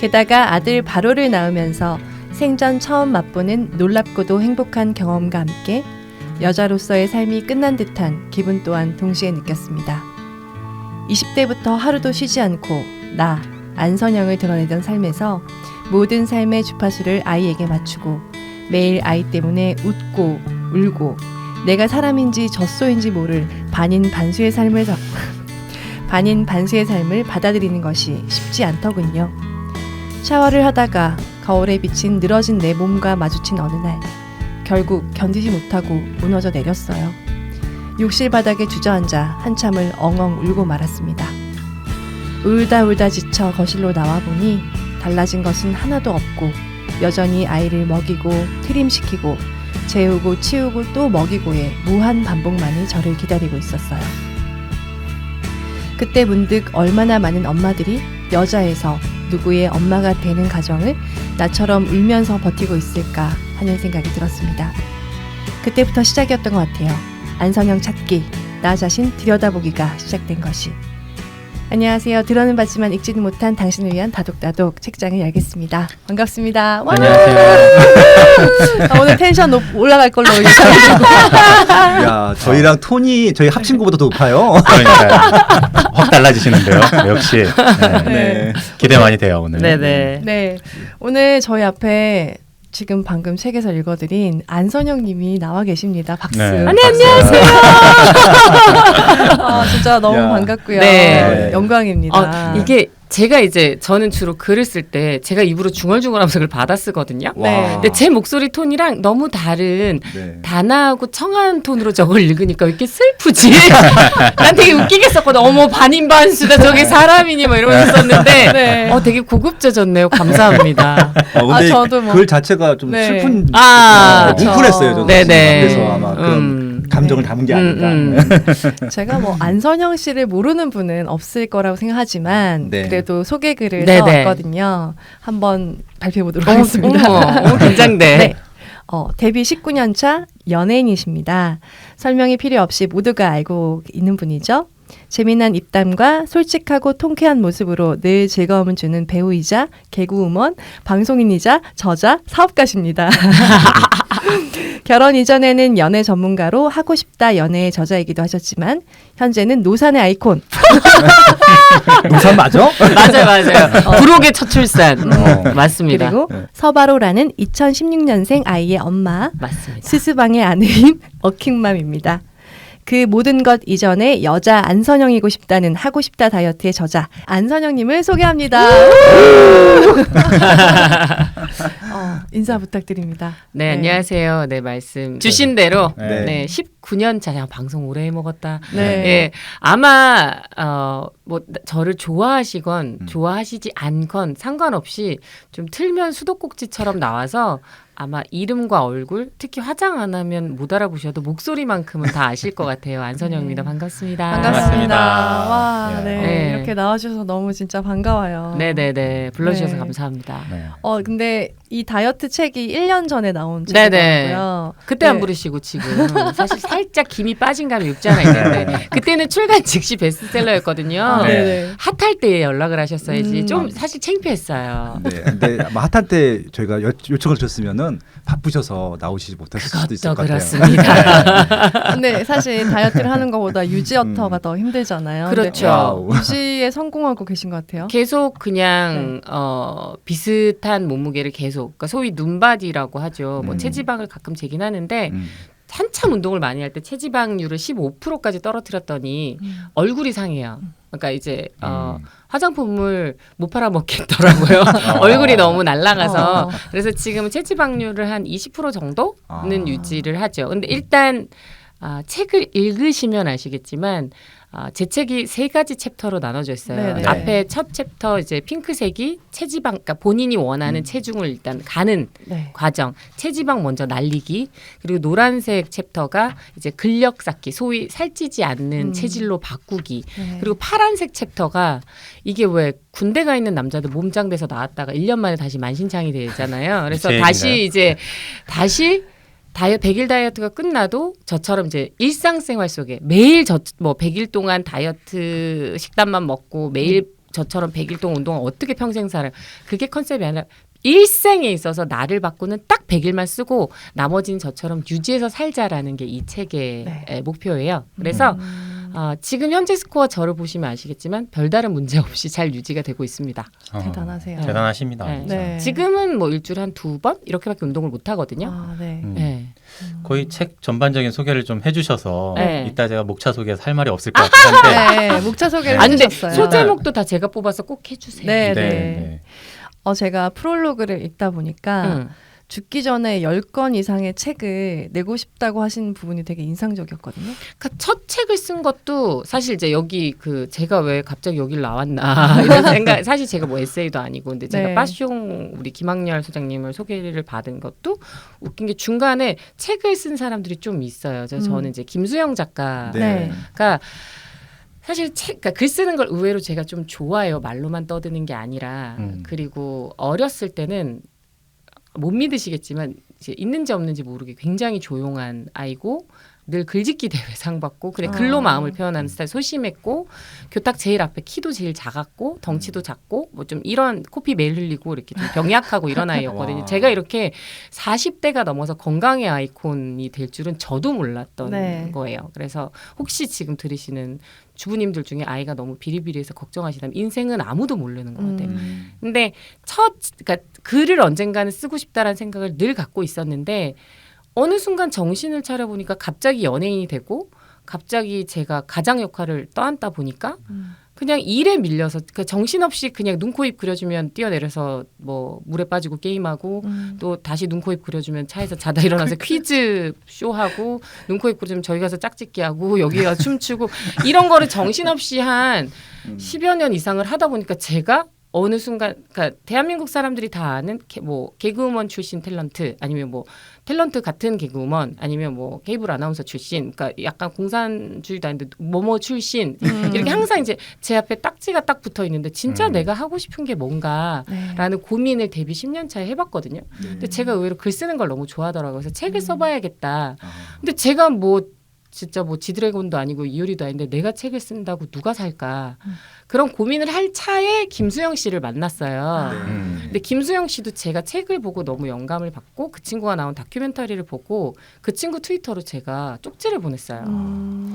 게다가 아들 바로를 낳으면서 생전 처음 맛보는 놀랍고도 행복한 경험과 함께 여자로서의 삶이 끝난 듯한 기분 또한 동시에 느꼈습니다. 20대부터 하루도 쉬지 않고 나, 안선영을 드러내던 삶에서 모든 삶의 주파수를 아이에게 맞추고 매일 아이 때문에 웃고 울고 내가 사람인지 젖소인지 모를 반인 반수의 삶을 받아들이는 것이 쉽지 않더군요. 샤워를 하다가 거울에 비친 늘어진 내 몸과 마주친 어느 날 결국 견디지 못하고 무너져 내렸어요. 욕실 바닥에 주저앉아 한참을 엉엉 울고 말았습니다. 울다 지쳐 거실로 나와보니 달라진 것은 하나도 없고 여전히 아이를 먹이고 트림시키고 재우고 치우고 또 먹이고의 무한 반복만이 저를 기다리고 있었어요. 그때 문득 얼마나 많은 엄마들이 여자에서 누구의 엄마가 되는 가정을 나처럼 울면서 버티고 있을까 하는 생각이 들었습니다. 그때부터 시작이었던 것 같아요. 안선영 찾기, 나 자신 들여다보기가 시작된 것이. 안녕하세요. 들어는 봤지만 읽지는 못한 당신을 위한 다독다독 책장을 열겠습니다. 반갑습니다. 와! 안녕하세요. 오늘 텐션 올라갈 걸로 예상해주고. 야, 저희랑 톤이 저희 합친 것보다 더 높아요. 그러니까 확 달라지시는데요. 역시 네. 기대 많이 돼요 오늘. 네네. 네, 오늘 저희 앞에 지금 방금 책에서 읽어드린 안선영 님이 나와 계십니다. 박수. 네. 안녕하세요. 진짜 너무 야. 반갑고요. 네. 영광입니다. 이게 제가 이제 저는 주로 글을 쓸 때 제가 입으로 중얼중얼하면서 그걸 받아 쓰거든요. 네. 근데 제 목소리 톤이랑 너무 다른 네. 단아하고 청아한 톤으로 저걸 읽으니까 왜 이렇게 슬프지? 난 되게 웃기겠었거든. 어머 반인반수다 저게 사람이니 막 이러면서 썼는데 네. 되게 고급져졌네요. 감사합니다. 근데 저도 뭐- 글 자체가 좀 네. 슬픈 그쵸. 뭉클했어요. 저는. 네네. 그래서 아마 그런 감정을 담은 게 아닌가. 제가 뭐 안선영 씨를 모르는 분은 없을 거라고 생각하지만 네. 그래도 소개글을 네네. 써왔거든요. 한번 발표해 보도록 하겠습니다. 어머, 긴장돼. 네. 데뷔 19년 차 연예인이십니다. 설명이 필요 없이 모두가 알고 있는 분이죠. 재미난 입담과 솔직하고 통쾌한 모습으로 늘 즐거움을 주는 배우이자 개그우먼, 방송인이자 저자, 사업가십니다. 결혼 이전에는 연애 전문가로 하고 싶다 연애의 저자이기도 하셨지만 현재는 노산의 아이콘. 노산 맞아? 맞아요. 부록의 첫 출산. 맞습니다. 그리고 서바로라는 2016년생 아이의 엄마, 맞습니다. 스스방의 아내인 워킹맘입니다. 그 모든 것 이전에 여자 안선영이고 싶다는 하고 싶다 다이어트의 저자 안선영님을 소개합니다. 인사 부탁드립니다. 네, 안녕하세요. 네, 말씀 주신 대로 네. 네, 19년 차 방송 오래 해 먹었다. 네. 예, 아마 뭐 저를 좋아하시건 좋아하시지 않건 상관없이 좀 틀면 수도꼭지처럼 나와서 아마 이름과 얼굴, 특히 화장 안 하면 못 알아보셔도 목소리만큼은 다 아실 것 같아요. 안선영입니다. 반갑습니다. 반갑습니다. 반갑습니다. 와, 네. 네. 네. 이렇게 나와주셔서 너무 진짜 반가워요. 네네네. 불러주셔서 네. 감사합니다. 네. 근데 이 다이어트 책이 1년 전에 나온 네네. 책이더라고요. 그때 네. 안 부르시고 지금 사실 살짝 김이 빠진 감이 없지 않아 있는데 그때는 출간 즉시 베스트셀러였거든요. 네. 네네. 핫할 때 연락을 하셨어야지. 좀 아. 사실 창피했어요. 네. 근데 아마 핫할 때 저희가 요청을 드렸으면은 바쁘셔서 나오시지 못하실 수도 있을 그것도 것 같아요. 그렇습니다. 근데 사실 다이어트를 하는 것보다 유지어터가 더 힘들잖아요. 그렇죠. 와우. 근데 유지에 성공하고 계신 것 같아요. 계속 그냥 비슷한 몸무게를 계속 그러니까 소위 눈바디라고 하죠. 뭐 체지방을 가끔 재긴 하는데 한참 운동을 많이 할 때 체지방률을 15%까지 떨어뜨렸더니 얼굴이 상해요. 그러니까 이제 화장품을 못 팔아먹겠더라고요. 얼굴이 너무 날아가서. 그래서 지금 체지방률을 한 20% 정도는 유지를 하죠. 근데 일단 책을 읽으시면 아시겠지만 제 책이 3가지 챕터로 나눠져 있어요. 네네. 앞에 첫 챕터 이제 핑크색이 체지방, 그러니까 본인이 원하는 체중을 일단 가는 네. 과정, 체지방 먼저 날리기, 그리고 노란색 챕터가 이제 근력 쌓기, 소위 살찌지 않는 체질로 바꾸기, 네. 그리고 파란색 챕터가 이게 왜 군대 가 있는 남자들 몸짱돼서 나왔다가 1년 만에 다시 만신창이 되잖아요. 그래서 제 다시 얘기인가요? 이제 다시 100일 다이어트가 끝나도 저처럼 이제 일상생활 속에 매일 뭐 100일 동안 다이어트 식단만 먹고 매일 저처럼 100일 동안 운동을 어떻게 평생 살아요. 그게 컨셉이 아니라 일생에 있어서 나를 바꾸는 딱 100일만 쓰고 나머지는 저처럼 유지해서 살자라는 게 이 책의 네. 목표예요. 그래서 지금 현재 스코어 저를 보시면 아시겠지만 별다른 문제 없이 잘 유지가 되고 있습니다. 대단하세요. 대단하십니다. 네. 진짜. 네. 지금은 뭐 일주일에 한 2번 이렇게밖에 운동을 못 하거든요. 아, 네. 네. 거의 책 전반적인 소개를 좀 해주셔서 네. 이따 제가 목차 소개해서 할 말이 없을 것 같은데 네, 목차 소개를 안 돼. 해주셨어요. 소제목도 다 제가 뽑아서 꼭 해주세요. 네, 네, 네. 네. 제가 프롤로그를 읽다 보니까 응. 죽기 전에 10권 이상의 책을 내고 싶다고 하신 부분이 되게 인상적이었거든요. 그러니까 첫 책을 쓴 것도 사실 이제 여기 그 제가 왜 갑자기 여길 나왔나 이런 생각. 사실 제가 뭐 에세이도 아니고 근데 제가 네. 빠숑 우리 김학렬 소장님을 소개를 받은 것도 웃긴 게 중간에 책을 쓴 사람들이 좀 있어요. 저는 이제 김수영 작가가 네. 사실 그러니까 글 쓰는 걸 의외로 제가 좀 좋아해요. 말로만 떠드는 게 아니라. 그리고 어렸을 때는 못 믿으시겠지만 이제 있는지 없는지 모르게 굉장히 조용한 아이고 늘 글짓기 대회 상 받고 그래 글로 마음을 표현하는 스타일 소심했고 교탁 제일 앞에 키도 제일 작았고 덩치도 작고 뭐 좀 이런 코피 매일 흘리고 이렇게 좀 병약하고 이런 아이였거든요. 제가 이렇게 40대가 넘어서 건강의 아이콘이 될 줄은 저도 몰랐던 네. 거예요. 그래서 혹시 지금 들으시는 주부님들 중에 아이가 너무 비리비리해서 걱정하시다면 인생은 아무도 모르는 것 같아요. 근데 그러니까 글을 언젠가는 쓰고 싶다라는 생각을 늘 갖고 있었는데 어느 순간 정신을 차려보니까 갑자기 연예인이 되고 갑자기 제가 가장 역할을 떠안다 보니까 그냥 일에 밀려서 그러니까 정신없이 그냥 눈, 코, 입 그려주면 뛰어내려서 뭐 물에 빠지고 게임하고 또 다시 눈, 코, 입 그려주면 차에서 자다 일어나서 퀴즈 쇼하고 눈, 코, 입 그려주면 저희 가서 짝짓기 하고 여기 가서 춤추고 이런 거를 정신없이 한 10여 년 이상을 하다 보니까 제가 어느 순간 그러니까 대한민국 사람들이 다 아는 뭐 개그우먼 출신 탤런트 아니면 뭐 탤런트 같은 개그우먼 아니면 뭐 케이블 아나운서 출신 그러니까 약간 공산주의도 아닌데 뭐뭐 출신 이렇게 항상 이제 제 앞에 딱지가 딱 붙어 있는데 진짜 내가 하고 싶은 게 뭔가라는 고민을 데뷔 10년 차에 해봤거든요. 근데 제가 의외로 글 쓰는 걸 너무 좋아하더라고요. 그래서 책을 써봐야겠다. 근데 제가 뭐 진짜 뭐 지드래곤도 아니고 이효리도 아닌데 내가 책을 쓴다고 누가 살까 그런 고민을 할 차에 김수영 씨를 만났어요. 근데 김수영 씨도 제가 책을 보고 너무 영감을 받고 그 친구가 나온 다큐멘터리를 보고 그 친구 트위터로 제가 쪽지를 보냈어요.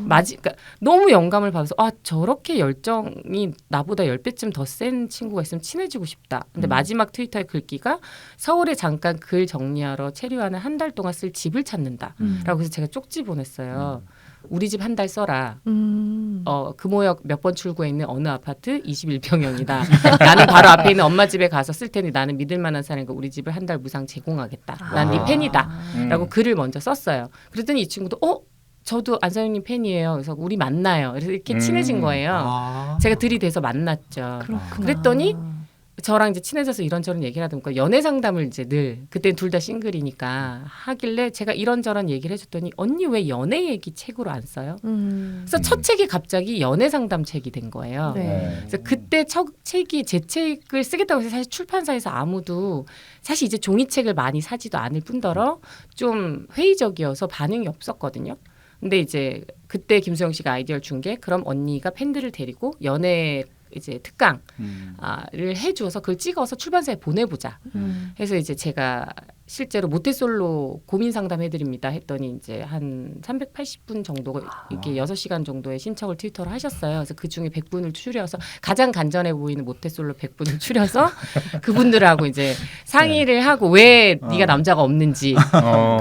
그러니까 너무 영감을 받아서 저렇게 열정이 나보다 10배쯤 더 센 친구가 있으면 친해지고 싶다. 근데 마지막 트위터의 글귀가 서울에 잠깐 글 정리하러 체류하는 한 달 동안 쓸 집을 찾는다. 라고 해서 제가 쪽지 보냈어요. 우리 집 한 달 써라. 금호역 몇 번 출구에 있는 어느 아파트 21평형이다. 나는 바로 앞에 있는 엄마 집에 가서 쓸 테니 나는 믿을 만한 사람이니까 우리 집을 한 달 무상 제공하겠다. 난 네 팬이다. 라고 글을 먼저 썼어요. 그랬더니 이 친구도 저도 안사연님 팬이에요. 그래서 우리 만나요. 그래서 이렇게 친해진 거예요. 제가 들이대서 만났죠. 그렇구나. 그랬더니 저랑 이제 친해져서 이런저런 얘기를 하다 보니까 연애 상담을 이제 늘 그때 둘 다 싱글이니까 하길래 제가 이런저런 얘기를 해줬더니 언니 왜 연애 얘기 책으로 안 써요? 그래서 첫 책이 갑자기 연애 상담 책이 된 거예요. 네. 그래서 그때 첫 책이 제 책을 쓰겠다고 해서 사실 출판사에서 아무도 사실 이제 종이책을 많이 사지도 않을 뿐더러 좀 회의적이어서 반응이 없었거든요. 근데 이제 그때 김수영 씨가 아이디어를 준 게 그럼 언니가 팬들을 데리고 연애 이제 특강을 해주어서 그걸 찍어서 출판사에 보내보자. 해서 이제 제가 실제로 모태솔로 고민 상담해드립니다 했더니 이제 한 380분 정도 이렇게 6시간 정도의 신청을 트위터로 하셨어요. 그래서 그 중에 100분을 추려서 가장 간전해 보이는 모태솔로 100분을 추려서 그분들하고 이제 상의를 하고 왜 네가 남자가 없는지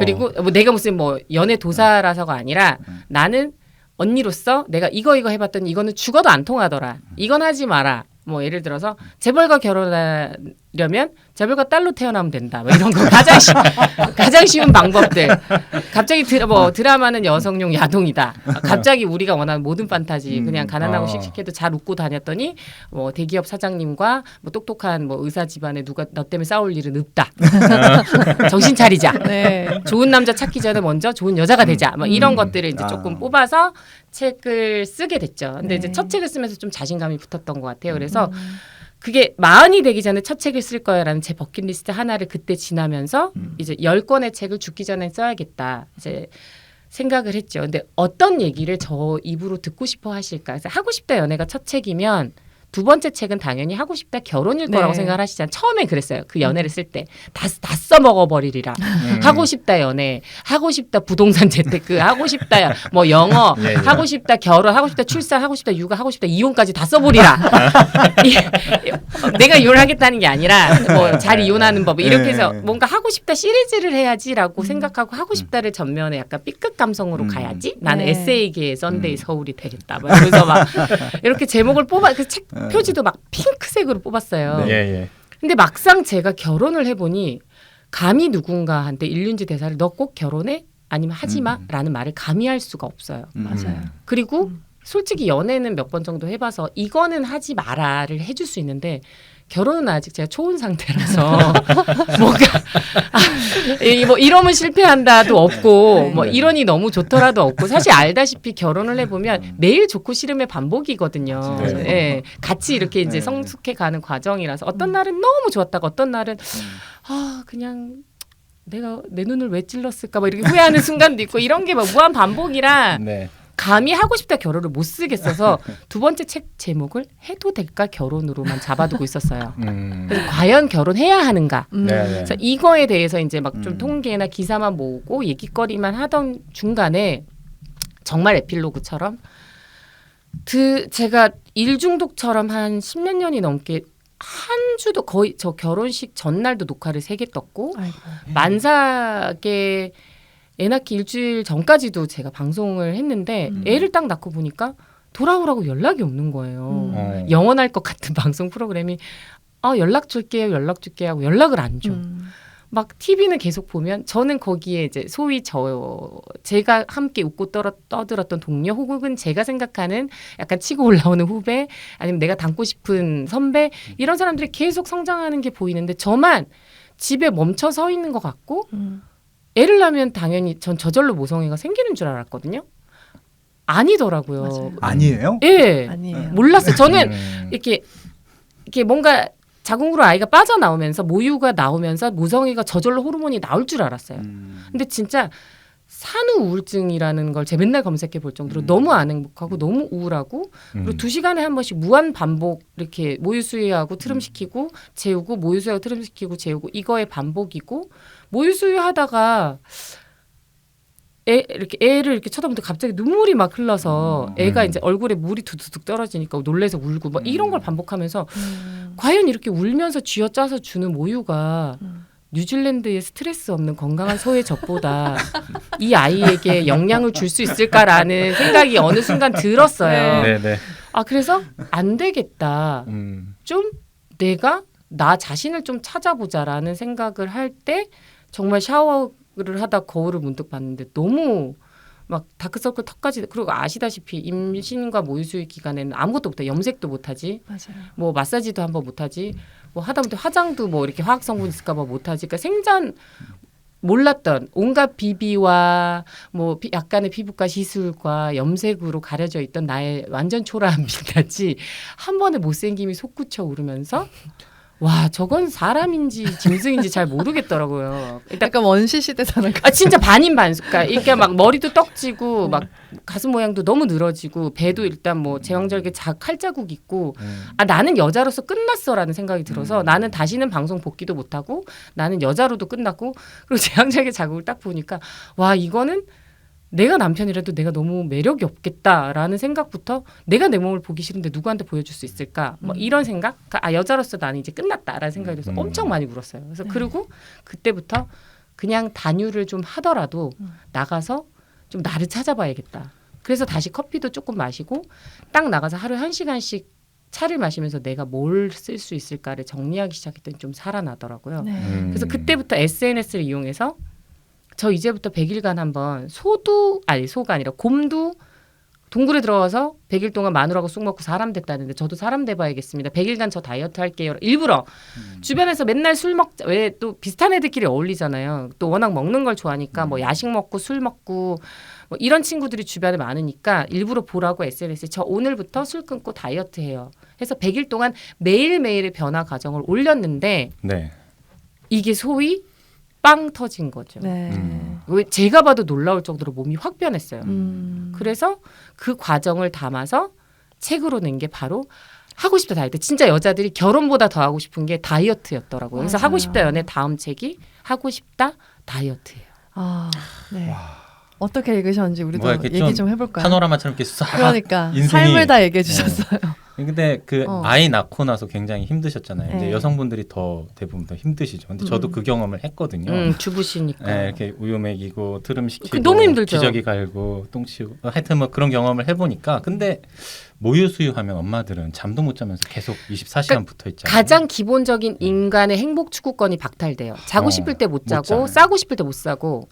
그리고 뭐 내가 무슨 뭐 연애 도사라서가 아니라 나는 언니로서 내가 이거 해봤더니 이거는 죽어도 안 통하더라. 이건 하지 마라. 뭐 예를 들어서 재벌과 결혼하려면 재벌과 딸로 태어나면 된다. 뭐 이런 거 가장 쉬운 방법들. 갑자기 드라마는 여성용 야동이다. 갑자기 우리가 원하는 모든 판타지 그냥 가난하고 씩씩해도 잘 웃고 다녔더니 뭐 대기업 사장님과 뭐 똑똑한 뭐 의사 집안에 누가 너 때문에 싸울 일은 없다. 정신 차리자. 네. 좋은 남자 찾기 전에 먼저 좋은 여자가 되자. 뭐 이런 것들을 이제 조금 뽑아서 책을 쓰게 됐죠. 근데 이제 첫 책을 쓰면서 좀 자신감이 붙었던 것 같아요. 그래서 그게 마흔이 되기 전에 첫 책을 쓸 거야라는 제 버킷리스트 하나를 그때 지나면서 이제 10권의 책을 죽기 전에 써야겠다. 이제 생각을 했죠. 근데 어떤 얘기를 저 입으로 듣고 싶어 하실까? 그래서 하고 싶다 연애가 첫 책이면 두 번째 책은 당연히 하고 싶다 결혼일 네. 거라고 생각을 하시잖아요. 처음에 그랬어요. 그 연애를 쓸 때 다 써먹어버리리라. 하고 싶다 연애, 하고 싶다 부동산 재테크, 하고 싶다 뭐 영어, 예, 예. 하고 싶다 결혼, 하고 싶다 출산, 하고 싶다 육아, 하고 싶다 이혼까지 다 써버리라. 내가 이혼을 하겠다는 게 아니라 뭐 잘 이혼하는 법 이렇게 해서 뭔가 하고 싶다 시리즈를 해야지라고 생각하고 하고 싶다를 전면에 약간 B급 감성으로 가야지. 나는 네. 에세이계의 썬데이 서울이 되겠다. 막 이러면서 막 이렇게 제목을 뽑아 그 책 표지도 막 핑크색으로 뽑았어요. 예, 예. 근데 막상 제가 결혼을 해보니 감히 누군가한테 일륜지 대사를 너 꼭 결혼해? 아니면 하지 마? 라는 말을 감히 할 수가 없어요. 맞아요. 그리고 솔직히 연애는 몇 번 정도 해봐서 이거는 하지 마라를 해줄 수 있는데 결혼은 아직 제가 초혼 상태라서 뭔가 뭐 이러면 실패한다도 없고 네. 뭐 이러니 너무 좋더라도 없고 사실 알다시피 결혼을 해보면 매일 좋고 싫음의 반복이거든요. 맞아요. 예, 같이 이렇게 이제 성숙해가는 과정이라서 어떤 날은 너무 좋았다가 어떤 날은 그냥 내가 내 눈을 왜 찔렀을까 막 이렇게 후회하는 순간도 있고 이런 게 막 무한 반복이라 네. 감히 하고 싶다 결혼을 못 쓰겠어서 두 번째 책 제목을 해도 될까 결혼으로만 잡아두고 있었어요. 그래서 과연 결혼해야 하는가? 네, 네. 그래서 이거에 대해서 이제 막 좀 통계나 기사만 모으고 얘기거리만 하던 중간에 정말 에필로그처럼 제가 일 중독처럼 한 10몇 년이 넘게 한 주도 거의 저 결혼식 전날도 녹화를 3개 떴고 아이고. 만삭에 애 낳기 일주일 전까지도 제가 방송을 했는데 애를 딱 낳고 보니까 돌아오라고 연락이 없는 거예요. 영원할 것 같은 방송 프로그램이 연락 줄게요 하고 연락을 안 줘. 막 TV는 계속 보면 저는 거기에 이제 소위 제가 함께 웃고 떠들었던 동료 혹은 제가 생각하는 약간 치고 올라오는 후배 아니면 내가 닮고 싶은 선배 이런 사람들이 계속 성장하는 게 보이는데 저만 집에 멈춰 서 있는 것 같고 애를 낳으면 당연히 전 저절로 모성애가 생기는 줄 알았거든요. 아니더라고요. 맞아요. 아니에요? 예. 아니에요. 몰랐어요. 저는 이렇게 뭔가 자궁으로 아이가 빠져나오면서 모유가 나오면서 모성애가 저절로 호르몬이 나올 줄 알았어요. 근데 진짜 산후 우울증이라는 걸 제가 맨날 검색해 볼 정도로 너무 안 행복하고 너무 우울하고 그리고 2시간에 한 번씩 무한 반복 이렇게 모유 수유하고 트름시키고 재우고 모유 수유하고 트름시키고 재우고 이거의 반복이고 모유 수유하다가 애를 이렇게 쳐다보는데 갑자기 눈물이 막 흘러서 애가 이제 얼굴에 물이 두두둑 떨어지니까 놀래서 울고 막 이런 걸 반복하면서 과연 이렇게 울면서 쥐어짜서 주는 모유가 뉴질랜드의 스트레스 없는 건강한 소의 젖보다 이 아이에게 영향을 줄 수 있을까라는 생각이 어느 순간 들었어요. 네, 네. 그래서 안 되겠다. 좀 내가 나 자신을 좀 찾아보자라는 생각을 할 때 정말 샤워를 하다 거울을 문득 봤는데 너무 막 다크서클 턱까지 그리고 아시다시피 임신과 모유수유 기간에는 아무것도 못해 염색도 못하지 맞아요. 뭐 마사지도 한번 못하지 뭐 하다못해 화장도 뭐 이렇게 화학 성분 있을까봐 못하지 그러니까 생전 몰랐던 온갖 비비와 뭐 약간의 피부과 시술과 염색으로 가려져 있던 나의 완전 초라한 빛같이 한 번에 못생김이 솟구쳐 오르면서 와 저건 사람인지 짐승인지 잘 모르겠더라고요. 일단 약간 원시 시대 사는 거. 진짜 반인 반숙가 이렇게 막 머리도 떡지고 막 가슴 모양도 너무 늘어지고 배도 일단 뭐 제왕절개 칼자국 있고 나는 여자로서 끝났어라는 생각이 들어서 나는 다시는 방송 복귀도 못하고 나는 여자로도 끝났고 그리고 제왕절개 자국을 딱 보니까 와 이거는 내가 남편이라도 내가 너무 매력이 없겠다라는 생각부터 내가 내 몸을 보기 싫은데 누구한테 보여줄 수 있을까 뭐 이런 생각 여자로서 나는 이제 끝났다라는 생각이 들어서 엄청 많이 울었어요. 그래서 그리고 그때부터 그냥 단유를 좀 하더라도 나가서 좀 나를 찾아봐야겠다. 그래서 다시 커피도 조금 마시고 딱 나가서 하루에 1시간씩 차를 마시면서 내가 뭘 쓸 수 있을까를 정리하기 시작했더니 좀 살아나더라고요. 네. 그래서 그때부터 SNS를 이용해서 저 이제부터 100일간 한번 소가 아니라 곰도 동굴에 들어가서 100일 동안 마누라하고 쑥 먹고 사람 됐다는데 저도 사람 돼봐야겠습니다. 100일간 저 다이어트 할게요. 일부러 주변에서 맨날 술 먹자. 왜 또 비슷한 애들끼리 어울리잖아요. 또 워낙 먹는 걸 좋아하니까 뭐 야식 먹고 술 먹고 뭐 이런 친구들이 주변에 많으니까 일부러 보라고 SNS에 저 오늘부터 술 끊고 다이어트 해요. 해서 100일 동안 매일매일의 변화 과정을 올렸는데 네. 이게 소위 빵 터진 거죠. 네. 왜 제가 봐도 놀라울 정도로 몸이 확 변했어요. 음. 그래서 그 과정을 담아서 책으로 낸 게 바로 하고 싶다 다이어트. 진짜 여자들이 결혼보다 더 하고 싶은 게 다이어트였더라고요. 그래서 맞아요. 하고 싶다 연애 다음 책이 하고 싶다 다이어트예요. 아, 네. 어떻게 읽으셨는지 우리도 뭐야, 이렇게 얘기 좀 좀 해볼까요? 파노라마처럼 이렇게 싹. 그러니까 인생이- 삶을 다 얘기해 주셨어요. 근데 그 어. 아이 낳고 나서 굉장히 힘드셨잖아요. 이제 네. 여성분들이 더 대부분 더 힘드시죠. 근데 저도 그 경험을 했거든요. 주부시니까. 네, 이렇게 우유 먹이고 트름 시키고 그 너무 힘들죠. 기저귀 갈고 똥 치우고 하여튼 뭐 그런 경험을 해보니까 근데 모유 수유하면 엄마들은 잠도 못 자면서 계속 24시간 붙어 있잖아요. 가장 기본적인 인간의 행복 추구권이 박탈돼요. 자고 싶을 때 못 못 자고 자요. 싸고 싶을 때 못 싸고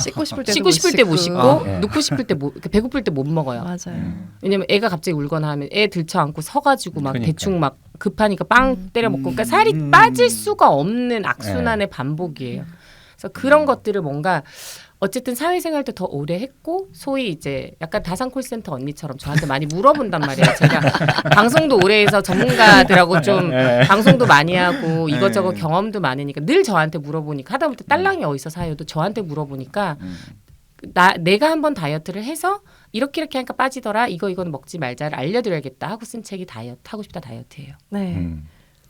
씻고 싶을 때 씻고 싶을 때 못 씻고 아, 네. 눕고 싶을 때 못 배고플 때 못 먹어요. 맞아요. 왜냐면 애가 갑자기 울거나 하면 애 들쳐 안고 서가지고 막 그러니까요. 대충 막 급하니까 빵 때려 먹고 그러니까 살이 빠질 수가 없는 악순환의 반복이에요. 그래서 그런 것들을 뭔가 어쨌든 사회생활도 더 오래 했고 소위 이제 약간 다산 콜센터 언니처럼 저한테 많이 물어본단 말이에요. 제가 방송도 오래 해서 전문가들하고 좀 방송도 많이 하고 이것저것 경험도 많으니까 늘 저한테 물어보니까 하다못해 딸랑이 어디서 사요도 저한테 물어보니까 내가 한번 다이어트를 해서 이렇게 하니까 빠지더라. 이거는 먹지 말자를 알려드려야겠다 하고 쓴 책이 다이어트 하고 싶다 다이어트예요. 네.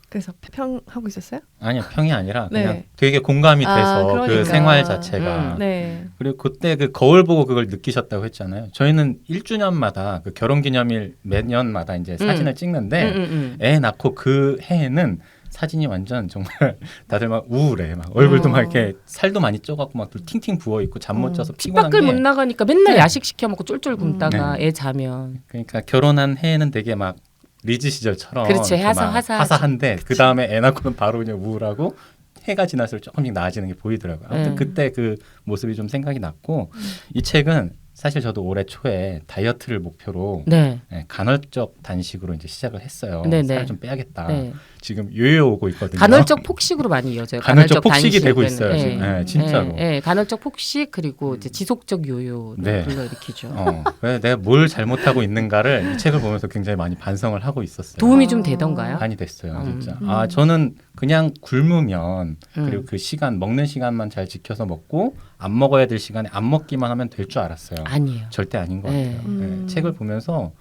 그래서 평하고 있었어요? 아니요, 평이 아니라 네. 그냥 되게 공감이 돼서 그 그러니까. 생활 자체가. 네. 그리고 그때 그 거울 보고 그걸 느끼셨다고 했잖아요. 저희는 1주년마다 그 결혼기념일 매년마다 이제 사진을 찍는데 애 낳고 그 해에는 사진이 완전 정말 다들 막 우울해. 막 얼굴도 막 이렇게 살도 많이 쪄갖고 막 팅팅 부어 있고 잠 못 자서 집 피곤한 밖을 못 게. 나가니까 맨날 네. 야식 시켜 먹고 쫄쫄 굶다가 네. 애 자면 그러니까 결혼한 해에는 되게 막 리즈 시절처럼 그렇죠. 이렇게 막 화사하지. 화사한데 그 다음에 애 낳고는 바로 그냥 우울하고 해가 지날수록 조금씩 나아지는 게 보이더라고요. 아무튼 그때 그 모습이 좀 생각이 났고 이 책은 사실 저도 올해 초에 다이어트를 목표로 네. 간헐적 단식으로 이제 시작을 했어요. 네네. 살을 좀 빼야겠다. 네. 지금 요요 오고 있거든요. 간헐적 폭식으로 많이 이어져요. 간헐적 폭식이 단식은. 되고 있어요, 지금. 네, 진짜로. 간헐적 폭식 그리고 이제 지속적 요요를 네. 불러일으키죠. 왜 내가 뭘 잘못하고 있는가를 이 책을 보면서 굉장히 많이 반성을 하고 있었어요. 도움이 좀 되던가요? 많이 됐어요, 진짜. 저는 그냥 굶으면 그리고 그 시간 먹는 시간만 잘 지켜서 먹고 안 먹어야 될 시간에 안 먹기만 하면 될 줄 알았어요. 아니에요. 절대 아닌 것 네. 같아요. 네, 책을 보면서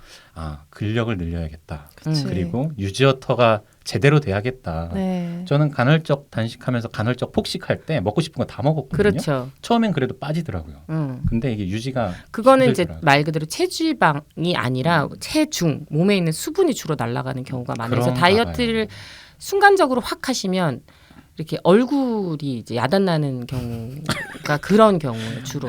근력을 늘려야겠다. 그치. 그리고 유지어터가 제대로 돼야겠다. 네. 저는 간헐적 단식하면서 간헐적 폭식할 때 먹고 싶은 거 다 먹었거든요. 그렇죠. 처음엔 그래도 빠지더라고요. 근데 이게 유지가 그거는 이제 힘들더라고요. 말 그대로 체지방이 아니라 체중, 몸에 있는 수분이 주로 날아가는 경우가 많아요. 그래서 그런가 다이어트를 봐요. 순간적으로 확 하시면 이렇게 얼굴이 이제 야단나는 경우가 그런 경우예요, 주로.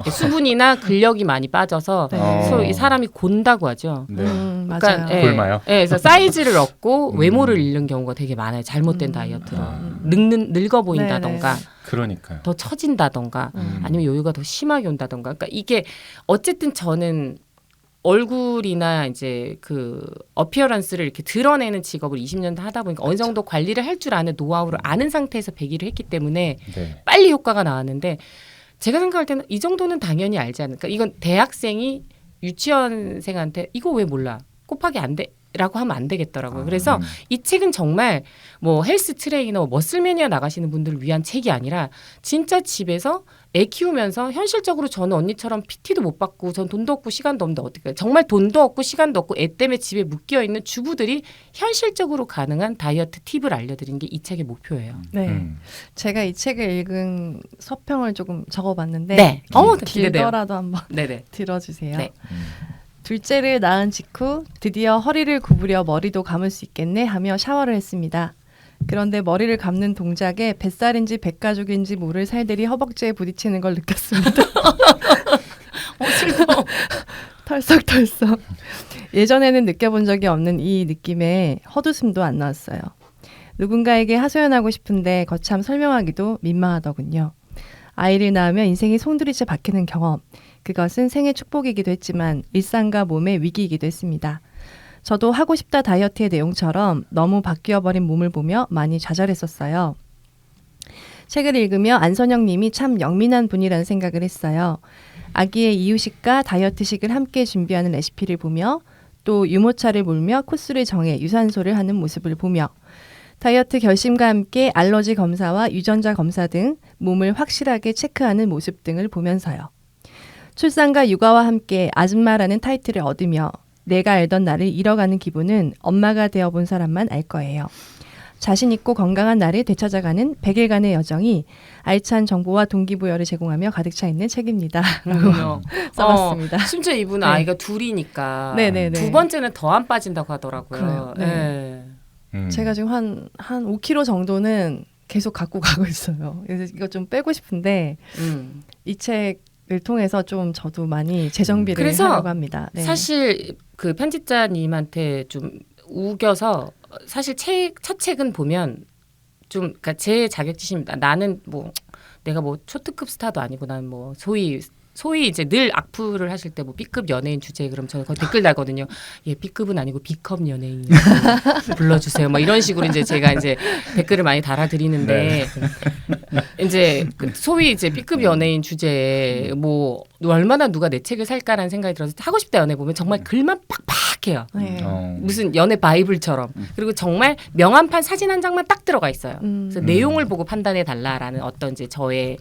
수분이나 근력이 많이 빠져서 네. 소위 사람이 곤다고 하죠. 네. 맞아요. 그러니까, 예, 굶어요? 예, 그래서 사이즈를 얻고 외모를 잃는 경우가 되게 많아요. 잘못된 다이어트로. 늙어 보인다던가 그러니까요. 더 처진다던가 아니면 요요가 더 심하게 온다던가. 그러니까 이게 어쨌든 저는 얼굴이나 이제 그 어피어런스를 이렇게 드러내는 직업을 20년 하다 보니까 어느 정도 관리를 할 줄 아는 노하우를 아는 상태에서 100일을 했기 때문에 네. 빨리 효과가 나왔는데 제가 생각할 때는 이 정도는 당연히 알지 않을까. 이건 대학생이 유치원생한테 이거 왜 몰라? 곱하기 안 돼. 라고 하면 안 되겠더라고요. 그래서 이 책은 정말 뭐 헬스 트레이너, 머슬 매니아 나가시는 분들을 위한 책이 아니라 진짜 집에서 애 키우면서 현실적으로 저는 언니처럼 PT도 못 받고 전 돈도 없고 시간도 없는데 어떻게 정말 돈도 없고 시간도 없고 애 때문에 집에 묶여 있는 주부들이 현실적으로 가능한 다이어트 팁을 알려드리는 게 이 책의 목표예요. 네. 제가 이 책을 읽은 서평을 조금 적어봤는데 네. 기대돼요. 길더라도 한번 네네. 들어주세요. 네. 둘째를 낳은 직후 드디어 허리를 구부려 머리도 감을 수 있겠네 하며 샤워를 했습니다. 그런데 머리를 감는 동작에 뱃살인지 백가죽인지 모를 살들이 허벅지에 부딪히는 걸 느꼈습니다. 슬퍼. 털썩털썩. 예전에는 느껴본 적이 없는 이 느낌에 헛웃음도 안 나왔어요. 누군가에게 하소연하고 싶은데 거참 설명하기도 민망하더군요. 아이를 낳으면 인생이 송두리째 바뀌는 경험. 그것은 생의 축복이기도 했지만 일상과 몸의 위기이기도 했습니다. 저도 하고 싶다 다이어트의 내용처럼 너무 바뀌어버린 몸을 보며 많이 좌절했었어요. 책을 읽으며 안선영 님이 참 영민한 분이라는 생각을 했어요. 아기의 이유식과 다이어트식을 함께 준비하는 레시피를 보며 또 유모차를 몰며 코스를 정해 유산소를 하는 모습을 보며 다이어트 결심과 함께 알러지 검사와 유전자 검사 등 몸을 확실하게 체크하는 모습 등을 보면서요. 출산과 육아와 함께 아줌마라는 타이틀을 얻으며 내가 알던 나를 잃어가는 기분은 엄마가 되어본 사람만 알 거예요. 자신 있고 건강한 나를 되찾아가는 100일간의 여정이 알찬 정보와 동기부여를 제공하며 가득 차 있는 책입니다. 라고 써봤습니다. 심지어 이분은 네. 아이가 둘이니까 네네네. 두 번째는 더 안 빠진다고 하더라고요. 그래요. 네. 네. 제가 지금 한 5kg 정도는 계속 갖고 가고 있어요. 그래서 이거 좀 빼고 싶은데 이 책을 통해서 좀 저도 많이 재정비를 그래서 하려고 합니다. 네. 사실 그 편집자님한테 좀 우겨서 사실 첫 책은 보면 좀 그러니까 제 자격지심입니다. 나는 뭐 내가 뭐 초특급 스타도 아니고 나는 뭐 소위 이제 늘 악플을 하실 때 뭐 B급 연예인 주제 그럼 저는 거기 댓글 달거든요. 예, B급은 아니고 B컵 연예인 불러주세요. 막 이런 식으로 이제 제가 이제 댓글을 많이 달아드리는데 이제 그 소위 이제 B급 연예인 주제에 뭐 얼마나 누가 내 책을 살까라는 생각이 들어서 하고 싶다 연애 보면 정말 글만 빡빡해요. 네. 무슨 연애 바이블처럼. 그리고 정말 명함판 사진 한 장만 딱 들어가 있어요. 그래서 내용을 보고 판단해 달라라는 어떤 이제 저의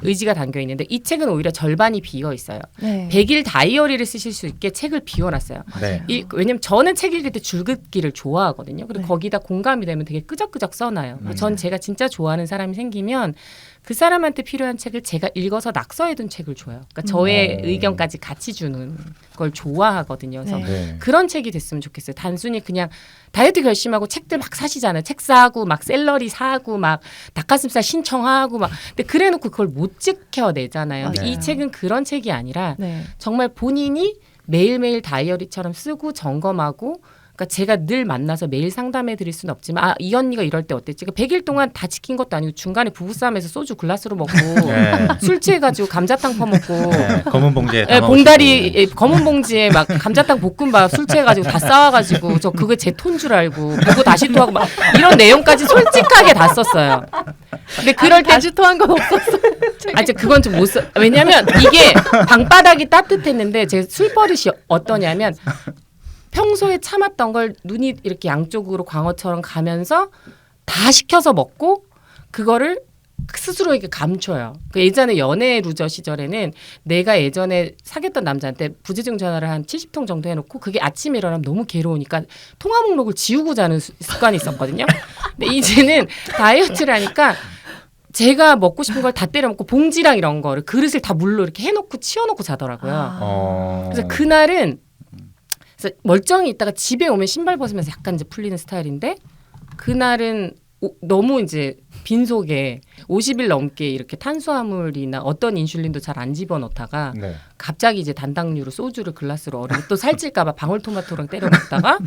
의지가 담겨 있는데 이 책은 오히려 절반이 비어 있어요. 네. 100일 다이어리를 쓰실 수 있게 책을 비워놨어요. 네. 왜냐면 저는 책 읽을 때 줄긋기를 좋아하거든요. 그리고 네. 거기다 공감이 되면 되게 끄적끄적 써놔요. 전 제가 진짜 좋아하는 사람이 생기면 그 사람한테 필요한 책을 제가 읽어서 낙서해둔 책을 줘요. 그러니까 저의 의견까지 같이 주는 걸 좋아하거든요. 그래서 네. 네. 그런 책이 됐으면 좋겠어요. 단순히 그냥 다이어트 결심하고 책들 막 사시잖아요. 책 사고 막 샐러리 사고 막 닭가슴살 신청하고 막 근데 그래놓고 그걸 못 지켜내잖아요. 근데 네. 이 책은 그런 책이 아니라 네. 정말 본인이 매일매일 다이어리처럼 쓰고 점검하고 그러니까 제가 늘 만나서 매일 상담해 드릴 수는 없지만 이 언니가 이럴 때 어땠지? 그러니까 100일 동안 다 지킨 것도 아니고 중간에 부부싸움에서 소주 글라스로 먹고 네. 술 취해가지고 감자탕 퍼먹고 네. 검은 봉지에 예, 담아오시고. 봉다리 검은 봉지에 막 감자탕 볶음밥 술 취해가지고 다 싸와가지고 저 그거 제 톤 줄 알고 보고 다시 토하고 막 이런 내용까지 솔직하게 다 썼어요. 근데 그럴 때 다시 토한 건 없었어요. 이제 그건 좀 못 써. 왜냐면 이게 방바닥이 따뜻했는데 제 술버릇이 어떠냐면 평소에 참았던 걸 눈이 이렇게 양쪽으로 광어처럼 가면서 다 시켜서 먹고 그거를 스스로에게 감춰요. 그 예전에 연애 루저 시절에는 내가 예전에 사귀었던 남자한테 부재중 전화를 한 70통 정도 해놓고 그게 아침에 일어나면 너무 괴로우니까 통화 목록을 지우고 자는 습관이 있었거든요. 근데 이제는 다이어트를 하니까 제가 먹고 싶은 걸 다 때려 먹고 봉지랑 이런 거를 그릇을 다 물로 이렇게 해놓고 치워놓고 자더라고요. 그래서 그날은 그래서 멀쩡히 있다가 집에 오면 신발 벗으면서 약간 이제 풀리는 스타일인데 그날은 너무 이제 빈속에 50일 넘게 이렇게 탄수화물이나 어떤 인슐린도 잘 안 집어넣다가 네. 갑자기 이제 단당류로 소주를 글라스로 얼음에 또 살찔까봐 방울토마토랑 때려 먹다가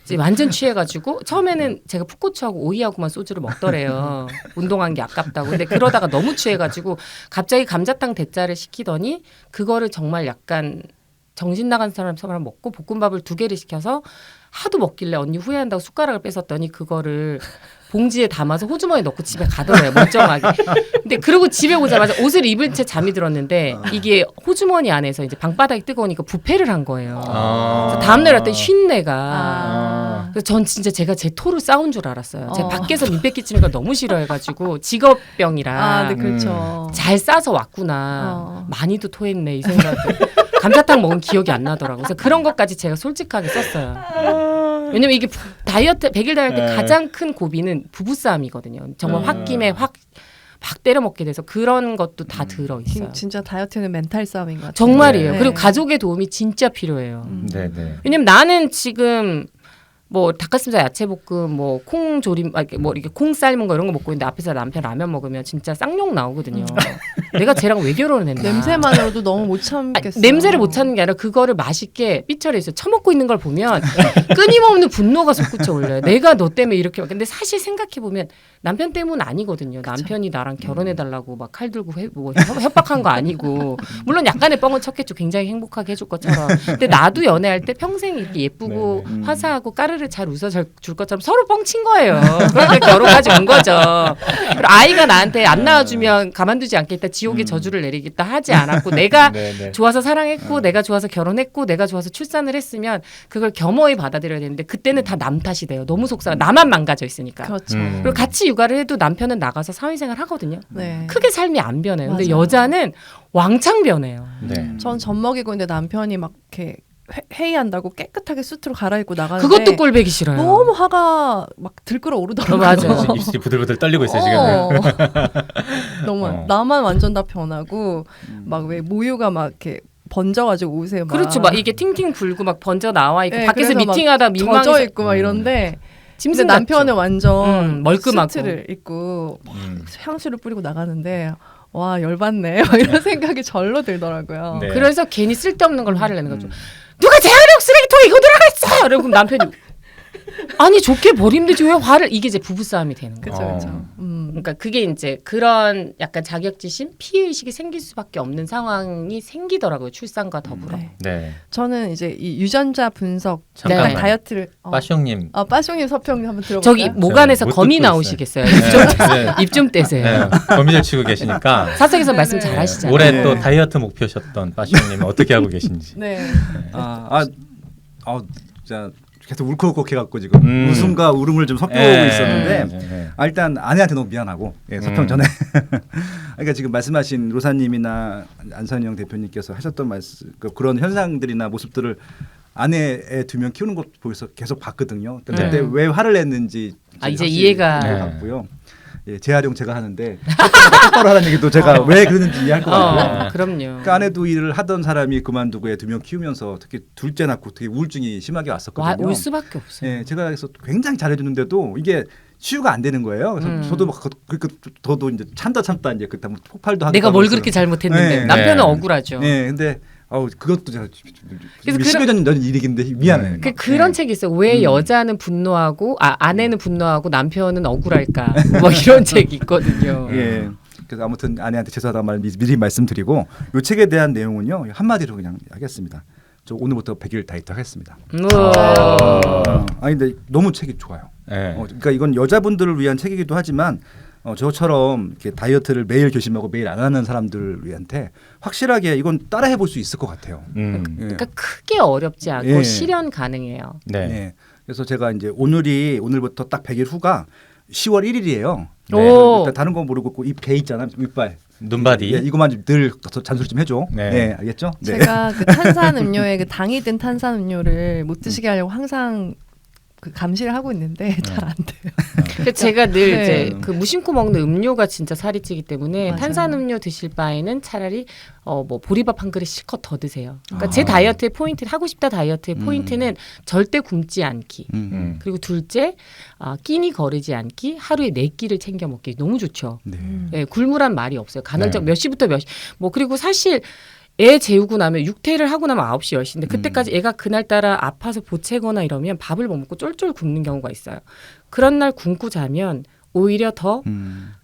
이제 완전 취해가지고 처음에는 제가 풋고추하고 오이하고만 소주를 먹더래요. 운동한 게 아깝다고. 근데 그러다가 너무 취해가지고 갑자기 감자탕 대짜를 시키더니 그거를 정말 약간 정신 나간 사람처럼 먹고 볶음밥을 2개를 시켜서 하도 먹길래 언니 후회한다고 숟가락을 뺏었더니 그거를 봉지에 담아서 호주머니에 넣고 집에 가더래요. 멀쩡하게. 근데 그러고 집에 오자마자 옷을 입은 채 잠이 들었는데 이게 호주머니 안에서 이제 방바닥이 뜨거우니까 부패를 한 거예요. 그래서 다음날 왔더니 쉰내가 그래서 전 진짜 제가 제 토를 싸운 줄 알았어요. 제가 밖에서 민폐 끼치는 걸 너무 싫어해가지고 직업병이라 네, 그렇죠. 잘 싸서 왔구나. 많이도 토했네 이 생각을. 감자탕 먹은 기억이 안 나더라고요. 그래서 그런 것까지 제가 솔직하게 썼어요. 왜냐면 이게 다이어트 100일 다이어트 가장 큰 고비는 부부싸움이거든요. 정말 홧김에 확 때려 먹게 돼서 그런 것도 다 들어 있어요. 진짜 다이어트는 멘탈 싸움인 것 같아요. 정말이에요. 네. 그리고 가족의 도움이 진짜 필요해요. 네, 네. 왜냐면 나는 지금 뭐 닭가슴살 야채볶음 뭐 콩조림 뭐 이렇게 콩 삶은 거 이런 거 먹고 있는데 앞에서 남편 라면 먹으면 진짜 쌍욕 나오거든요. 내가 쟤랑 왜 결혼을 했나. 냄새만으로도 너무 못 참겠어요. 냄새를 못 참는 게 아니라 그거를 맛있게 삐처리해 있어요. 처먹고 있는 걸 보면 끊임없는 분노가 솟구쳐 올려요. 내가 너 때문에 이렇게 근데 사실 생각해보면 남편 때문 아니거든요. 그쵸. 남편이 나랑 결혼해달라고 막 칼 들고 뭐 협박한 거 아니고 물론 약간의 뻥은 쳤겠죠. 굉장히 행복하게 해줄 것처럼. 근데 나도 연애할 때 평생 이렇게 예쁘고 화사하고 까르르 잘 웃어줄 것처럼 서로 뻥친 거예요. 그러니까 결혼까지 온 거죠. 그리고 아이가 나한테 안 낳아주면 가만두지 않겠다. 지옥의 저주를 내리겠다 하지 않았고 내가 좋아서 사랑했고 내가 좋아서 결혼했고 내가 좋아서 출산을 했으면 그걸 겸허히 받아들여야 되는데 그때는 다 남 탓이 돼요. 너무 속상해. 나만 망가져 있으니까. 그렇죠. 그리고 같이 육아를 해도 남편은 나가서 사회생활 하거든요. 네. 크게 삶이 안 변해요. 근데 맞아요. 여자는 왕창 변해요. 네. 전 젖 먹이고 있는데 남편이 막 이렇게 회의한다고 깨끗하게 수트로 갈아입고 나가는데 그것도 꼴배기 싫어요. 너무 화가 막 들끓어 오르더라고요. 맞아요. 입술이 부들부들 떨리고 있어요 지금. 너무 나만 완전 다 변하고 막 왜 모유가 막 이렇게 번져가지고 옷에 막 그렇죠. 막 이게 팅팅 불고 막 번져 나와 있고 네, 밖에서 그래서 막 미팅하다 민망해서 젖어 있고 막 이런데 근데 짐승 남편은 완전 멀끔하고. 수트를 입고 막 향수를 뿌리고 나가는데 와 열받네 막 이런 생각이 절로 들더라고요. 네. 그래서 괜히 쓸데없는 걸 화를 내는 거죠. 누가 재활용 쓰레기통에 이거 들어가 있어! 그럼 남편이 아니 좋게 버리면 되지 왜 화를 이게 이제 부부싸움이 되는 거예요. 그렇죠, 그렇죠. 그러니까 그게 이제 그런 약간 자격지심, 피해의식이 생길 수밖에 없는 상황이 생기더라고요. 출산과 더불어. 네. 네. 저는 이제 이 유전자 분석 잠깐만. 다이어트를 빠숑님. 빠숑님 서평 한번 들어볼까요? 저기 목안에서 못 거미 듣고 나오시겠어요. 네. 입 좀 떼세요. 네. 거미줄 치고 계시니까 사석에서 말씀 네. 잘하시잖아요. 올해 네. 또 다이어트 목표셨던 빠숑님 어떻게 하고 계신지. 네. 진짜 계속 울컥울컥해갖고 지금 웃음과 울음을 좀 섞여오고 있었는데 일단 아내한테 너무 미안하고 서평 전에 그러니까 지금 말씀하신 로사님이나 안선영 대표님께서 하셨던 말씀 그런 현상들이나 모습들을 아내의 두 명 키우는 것 보면서 계속 봤거든요. 그때 네. 왜 화를 냈는지 이제 확실히 이해가 갔고요. 예, 재활용 제가 하는데 똑바로 하라는 얘기도 제가 왜 그러는지 이해할 것 같아요. 그럼요. 그러니까 아내도 일을 하던 사람이 그만두고 애 두 명 키우면서 특히 둘째 낳고 되게 우울증이 심하게 왔었거든요. 올 수밖에 없어요. 예, 제가 그래서 굉장히 잘해주는데도 이게 치유가 안 되는 거예요. 그래서 저도 막 저도 이제 참다 이제 그때 폭발도 하고 내가 뭘 그렇게 잘못했는데 네. 남편은 네. 억울하죠. 네, 근데 그것도 제가 그래서 10여 년 전 일이긴데 미안해요. 그런 책이 있어요. 왜 여자는 분노하고 아내는 분노하고 남편은 억울할까? 뭐 이런 책이 있거든요. 예. 그래서 아무튼 아내한테 죄송하다는 말 미리 말씀드리고 이 책에 대한 내용은요 한마디로 그냥 하겠습니다. 저 오늘부터 100일 다이어트 하겠습니다. 근데 너무 책이 좋아요. 네. 그러니까 이건 여자분들을 위한 책이기도 하지만 저처럼 이렇게 다이어트를 매일 결심하고 매일 안 하는 사람들한테 확실하게 이건 따라해 볼 수 있을 것 같아요. 예. 그러니까 크게 어렵지 않고 예. 실현 가능해요. 네. 예. 그래서 제가 이제 오늘부터 딱 100일 후가 10월 1일이에요. 오. 일단 다른 건 모르고 이 배 있잖아, 윗발. 눈바디. 예, 이거만 늘 잔소리 좀 해줘. 네. 네, 알겠죠? 네. 제가 그 탄산 음료에 그 당이 든 탄산 음료를 못 드시게 하려고 항상 그 감시를 하고 있는데 잘 안 돼요. 그러니까 제가 늘 네. 이제 그 무심코 먹는 음료가 진짜 살이 찌기 때문에 맞아요. 탄산음료 드실 바에는 차라리 뭐 보리밥 한 그릇 실컷 더 드세요. 그러니까 제 다이어트의 포인트, 하고 싶다 다이어트의 포인트는 절대 굶지 않기. 그리고 둘째, 끼니 거르지 않기, 하루에 4끼를 챙겨 먹기. 너무 좋죠. 네. 네, 굶으란 말이 없어요. 간헐적 네. 몇 시부터 몇 시. 뭐 그리고 사실 애 재우고 나면 육퇴를 하고 나면 9시 10시인데 그때까지 애가 그날따라 아파서 보채거나 이러면 밥을 못 먹고 쫄쫄 굶는 경우가 있어요. 그런 날 굶고 자면 오히려 더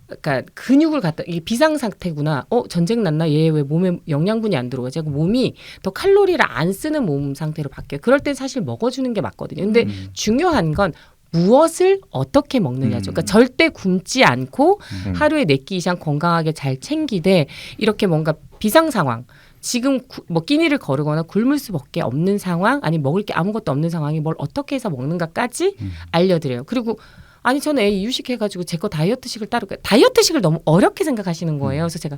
그러니까 근육을 갖다 이게 비상 상태구나. 전쟁 났나? 얘 왜 몸에 영양분이 안 들어가지? 하고 몸이 더 칼로리를 안 쓰는 몸 상태로 바뀌어요. 그럴 땐 사실 먹어주는 게 맞거든요. 근데 중요한 건 무엇을 어떻게 먹느냐죠. 그러니까 절대 굶지 않고 하루에 4끼 이상 건강하게 잘 챙기되 이렇게 뭔가 비상 상황 지금 뭐 끼니를 거르거나 굶을 수밖에 없는 상황 아니 먹을 게 아무것도 없는 상황이 뭘 어떻게 해서 먹는가까지 알려드려요. 그리고 아니 저는 애 이유식해가지고 제 거 다이어트식을 따르고 다이어트식을 너무 어렵게 생각하시는 거예요. 그래서 제가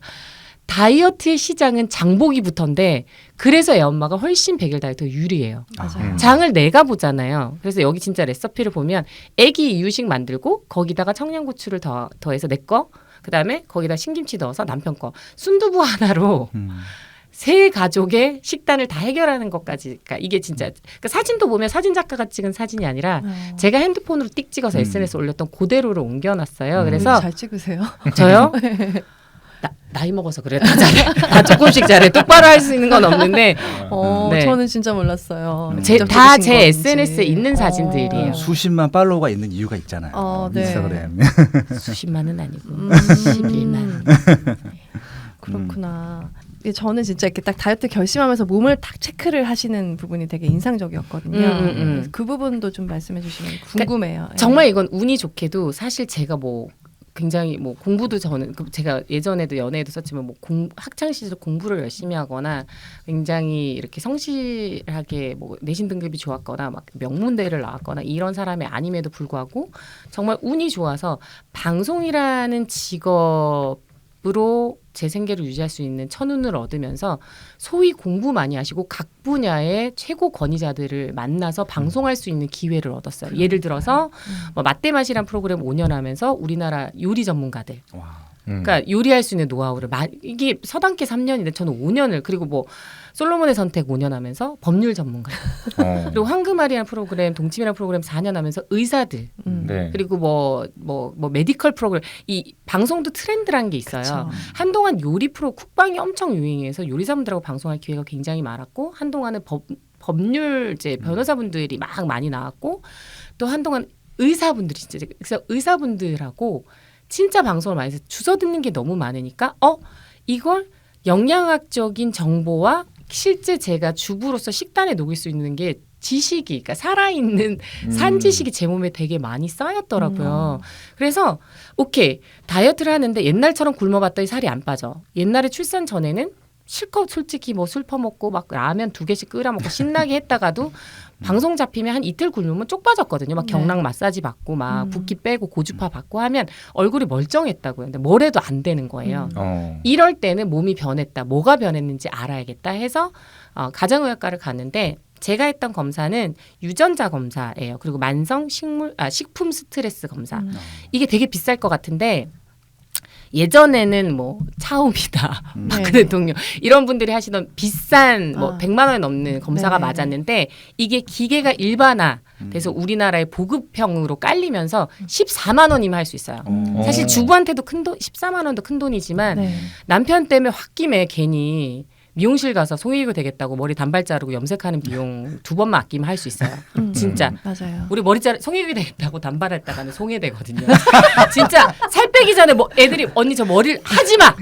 다이어트의 시장은 장보기부터인데 그래서 애 엄마가 훨씬 100일 다이어트가 유리해요. 맞아요. 장을 내가 보잖아요. 그래서 여기 진짜 레시피를 보면 애기 이유식 만들고 거기다가 청양고추를 더해서 내 거 그다음에 거기다 신김치 넣어서 남편 거 순두부 하나로 세 가족의 식단을 다 해결하는 것까지. 그러니까 이게 진짜 그러니까 사진도 보면 사진 작가가 찍은 사진이 아니라 제가 핸드폰으로 띡 찍어서 SNS에 올렸던 그대로를 옮겨놨어요. 그래서 잘 찍으세요. 저요? 나이 먹어서 그래. 다 잘해. 다 조금씩 잘해. 똑바로 할 수 있는 건 없는데 네. 저는 진짜 몰랐어요. 다 제 SNS에 있는 사진들이에요. 수십만 팔로워가 있는 이유가 있잖아요. 네. 인스타그램. 수십만은 아니고 11만. 그렇구나. 저는 진짜 이렇게 딱 다이어트 결심하면서 몸을 딱 체크를 하시는 부분이 되게 인상적이었거든요. 그 부분도 좀 말씀해 주시면 궁금해요. 그러니까 정말 이건 운이 좋게도 사실 제가 뭐 굉장히 뭐 공부도 저는 제가 예전에도 연애에도 썼지만 뭐 학창 시절 공부를 열심히 하거나 굉장히 이렇게 성실하게 뭐 내신 등급이 좋았거나 막 명문대를 나왔거나 이런 사람이 아님에도 불구하고 정말 운이 좋아서 방송이라는 직업 앞으로 제 생계를 유지할 수 있는 천운을 얻으면서 소위 공부 많이 하시고 각 분야의 최고 권위자들을 만나서 방송할 수 있는 기회를 얻었어요. 예를 들어서 뭐 맛대맛이란 프로그램 5년 하면서 우리나라 요리 전문가들 와. 그러니까 요리할 수 있는 노하우를 이게 서당계 3년인데 저는 5년을 그리고 뭐 솔로몬의 선택 5년 하면서 법률 전문가 그리고 황금알이라는 프로그램 동치미라는 프로그램 4년 하면서 의사들 네. 그리고 뭐 메디컬 프로그램 이 방송도 트렌드라는 게 있어요. 그쵸. 한동안 요리 프로 쿡방이 엄청 유행해서 요리사분들하고 방송할 기회가 굉장히 많았고 한동안은 법률 이제 변호사분들이 막 많이 나왔고 또 한동안 의사분들이 진짜 그래서 의사분들하고 진짜 방송을 많이 해서 주워 듣는 게 너무 많으니까 이걸 영양학적인 정보와 실제 제가 주부로서 식단에 녹일 수 있는 게 지식이 그러니까 살아있는 산지식이 제 몸에 되게 많이 쌓였더라고요. 그래서 오케이 다이어트를 하는데 옛날처럼 굶어봤더니 살이 안 빠져. 옛날에 출산 전에는 실컷 솔직히 뭐 술 퍼먹고 막 라면 2개씩 끓여 먹고 신나게 했다가도 방송 잡히면 한 이틀 굶으면 쪽 빠졌거든요. 막 네. 경락 마사지 받고 막 붓기 빼고 고주파 받고 하면 얼굴이 멀쩡했다고요. 근데 뭘 해도 안 되는 거예요. 이럴 때는 몸이 변했다. 뭐가 변했는지 알아야겠다 해서 가정의학과를 갔는데 제가 했던 검사는 유전자 검사예요. 그리고 만성 식품 스트레스 검사. 이게 되게 비쌀 것 같은데 예전에는 뭐 차움이다 박근혜 대통령 이런 분들이 하시던 비싼 뭐 100만 원 넘는 검사가 네네. 맞았는데 이게 기계가 일반화 돼서 우리나라의 보급형으로 깔리면서 14만 원이면 할 수 있어요. 사실 주부한테도 큰 돈, 14만 원도 큰 돈이지만 네. 남편 때문에 홧김에 괜히 미용실 가서 송혜교 되겠다고 머리 단발 자르고 염색하는 비용 2번만 아끼면 할 수 있어요. 진짜. 맞아요. 우리 머리 자르 송혜교 되겠다고 단발했다가는 송혜되거든요. 진짜 살 빼기 전에 뭐 애들이 언니 저 머리를 하지 마.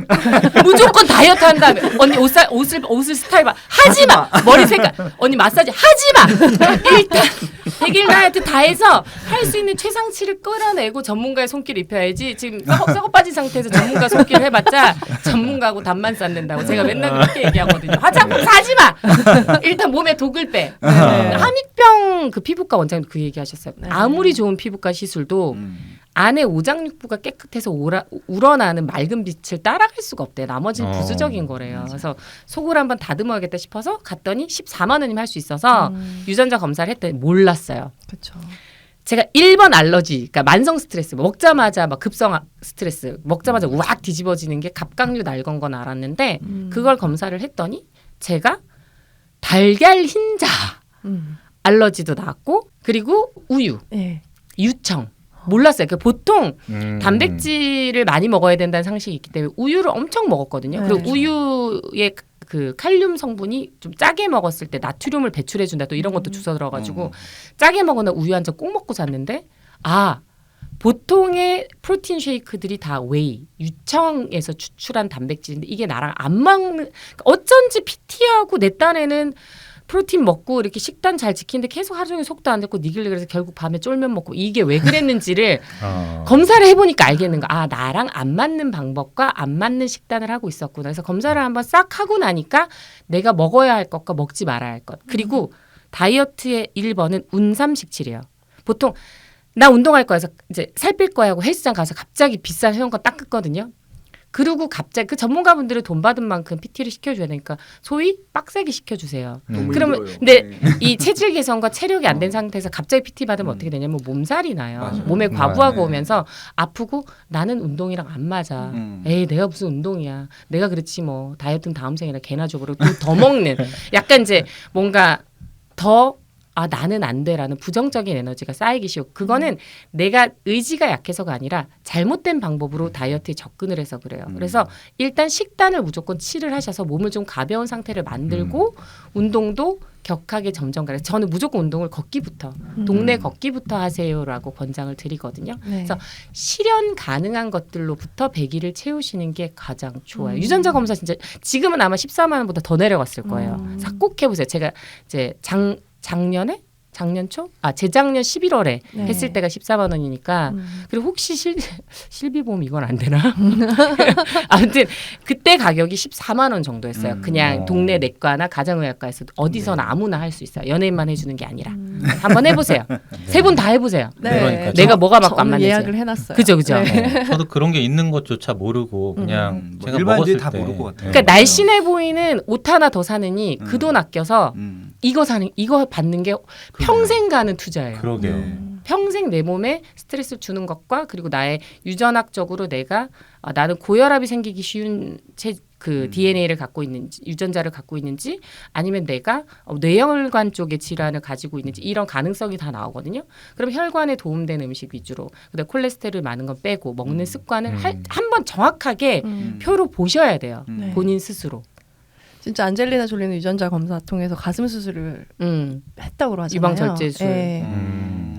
무조건 다이어트 한 다음에 언니 옷을 스타일 봐. 하지 마. 머리 색깔. 언니 마사지 하지 마. 일단 100일 다이어트 다 해서 할 수 있는 최상치를 끌어내고 전문가의 손길을 입혀야지. 지금 썩어 빠진 상태에서 전문가 손길을 해봤자 전문가하고 담만 쌓는다고 제가 맨날 그렇게 얘기하거든요. 화장품 사지 마. 일단 몸에 독을 빼. 함익병 그 피부과 원장님 그 얘기하셨어요. 네. 아무리 좋은 피부과 시술도 안에 오장육부가 깨끗해서 우러나는 맑은 빛을 따라갈 수가 없대요. 나머지는 부수적인 거래요. 그래서 속을 한번 다듬어야겠다 싶어서 갔더니 14만 원이면 할 수 있어서 유전자 검사를 했더니 몰랐어요. 그렇죠. 제가 1번 알러지, 그러니까 만성 스트레스, 먹자마자 막 급성 스트레스, 먹자마자 우악 뒤집어지는 게 갑각류 날건 건 알았는데 그걸 검사를 했더니 제가 달걀 흰자 알러지도 나왔고 그리고 우유, 네. 유청 몰랐어요. 그러니까 보통 단백질을 많이 먹어야 된다는 상식이 있기 때문에 우유를 엄청 먹었거든요. 네. 그리고 우유의 그 칼륨 성분이 좀 짜게 먹었을 때 나트륨을 배출해준다. 또 이런 것도 주워 들어가지고 짜게 먹거나 우유 한 잔 꼭 먹고 잤는데 보통의 프로틴 쉐이크들이 다 웨이, 유청에서 추출한 단백질인데 이게 나랑 안 맞는 그러니까 어쩐지 PT하고 내 딴에는 프로틴 먹고 이렇게 식단 잘 지키는데 계속 하루 종일 속도 안 듣고 니글니글 해서 결국 밤에 쫄면 먹고 이게 왜 그랬는지를 검사를 해보니까 알겠는 거야. 나랑 안 맞는 방법과 안 맞는 식단을 하고 있었구나. 그래서 검사를 한번 싹 하고 나니까 내가 먹어야 할 것과 먹지 말아야 할 것. 그리고 다이어트의 1번은 운삼식칠이에요. 보통 나 운동할 거야 해서 이제 살 뺄 거야 하고 헬스장 가서 갑자기 비싼 회원권 딱 끊거든요. 그리고 갑자기 그 전문가분들은 돈 받은 만큼 PT를 시켜줘야 되니까 소위 빡세게 시켜주세요. 그러면 근데 이 체질 개선과 체력이 안 된 상태에서 갑자기 PT 받으면 어떻게 되냐면 몸살이 나요. 맞아요. 몸에 과부하가 오면서 아프고 나는 운동이랑 안 맞아. 에이 내가 무슨 운동이야. 내가 그렇지 뭐 다이어트는 다음 생이라 개나 줘버리고 더 먹는 약간 이제 뭔가 더 나는 안 돼라는 부정적인 에너지가 쌓이기 쉬워. 그거는 내가 의지가 약해서가 아니라 잘못된 방법으로 다이어트에 접근을 해서 그래요. 그래서 일단 식단을 무조건 치를 하셔서 몸을 좀 가벼운 상태를 만들고 운동도 격하게 점점 가려. 저는 무조건 운동을 걷기부터 동네 걷기부터 하세요라고 권장을 드리거든요. 네. 그래서 실현 가능한 것들로부터 100일을 채우시는 게 가장 좋아요. 유전자 검사 진짜 지금은 아마 14만 원보다 더 내려갔을 거예요. 그래서 꼭 해보세요. 제가 이제 작년에 재작년 11월에 네. 했을 때가 14만 원이니까 그리고 혹시 실비보험 이건 안 되나? 아무튼 그때 가격이 14만 원 정도 했어요. 그냥 동네 내과나 가정의학과에서 어디서나 아무나 할 수 있어요. 연예인만 해주는 게 아니라. 한번 해보세요. 세 분 다 해보세요. 네. 그러니까 내가 뭐가 맞고 안 저는 맞는지. 예약을 해놨어요. 그죠. 네. 저도 그런 게 있는 것조차 모르고 그냥 제가 일반인들이 먹었을 다 때 모를 것 같아요. 그러니까 날씬해 보이는 옷 하나 더 사느니 그 돈 아껴서 이거 받는 게 평생 가는 투자예요. 그러게요. 평생 내 몸에 스트레스를 주는 것과 그리고 나의 유전학적으로 나는 고혈압이 생기기 쉬운 DNA를 갖고 있는지 유전자를 갖고 있는지 아니면 내가 뇌혈관 쪽의 질환을 가지고 있는지 이런 가능성이 다 나오거든요. 그럼 혈관에 도움되는 음식 위주로 그다음에 콜레스테롤 많은 건 빼고 먹는 습관을 한번 정확하게 표로 보셔야 돼요. 네. 본인 스스로. 진짜 안젤리나 졸리는 유전자 검사 통해서 가슴 수술을 했다고 하잖아요. 유방 절제술. 네.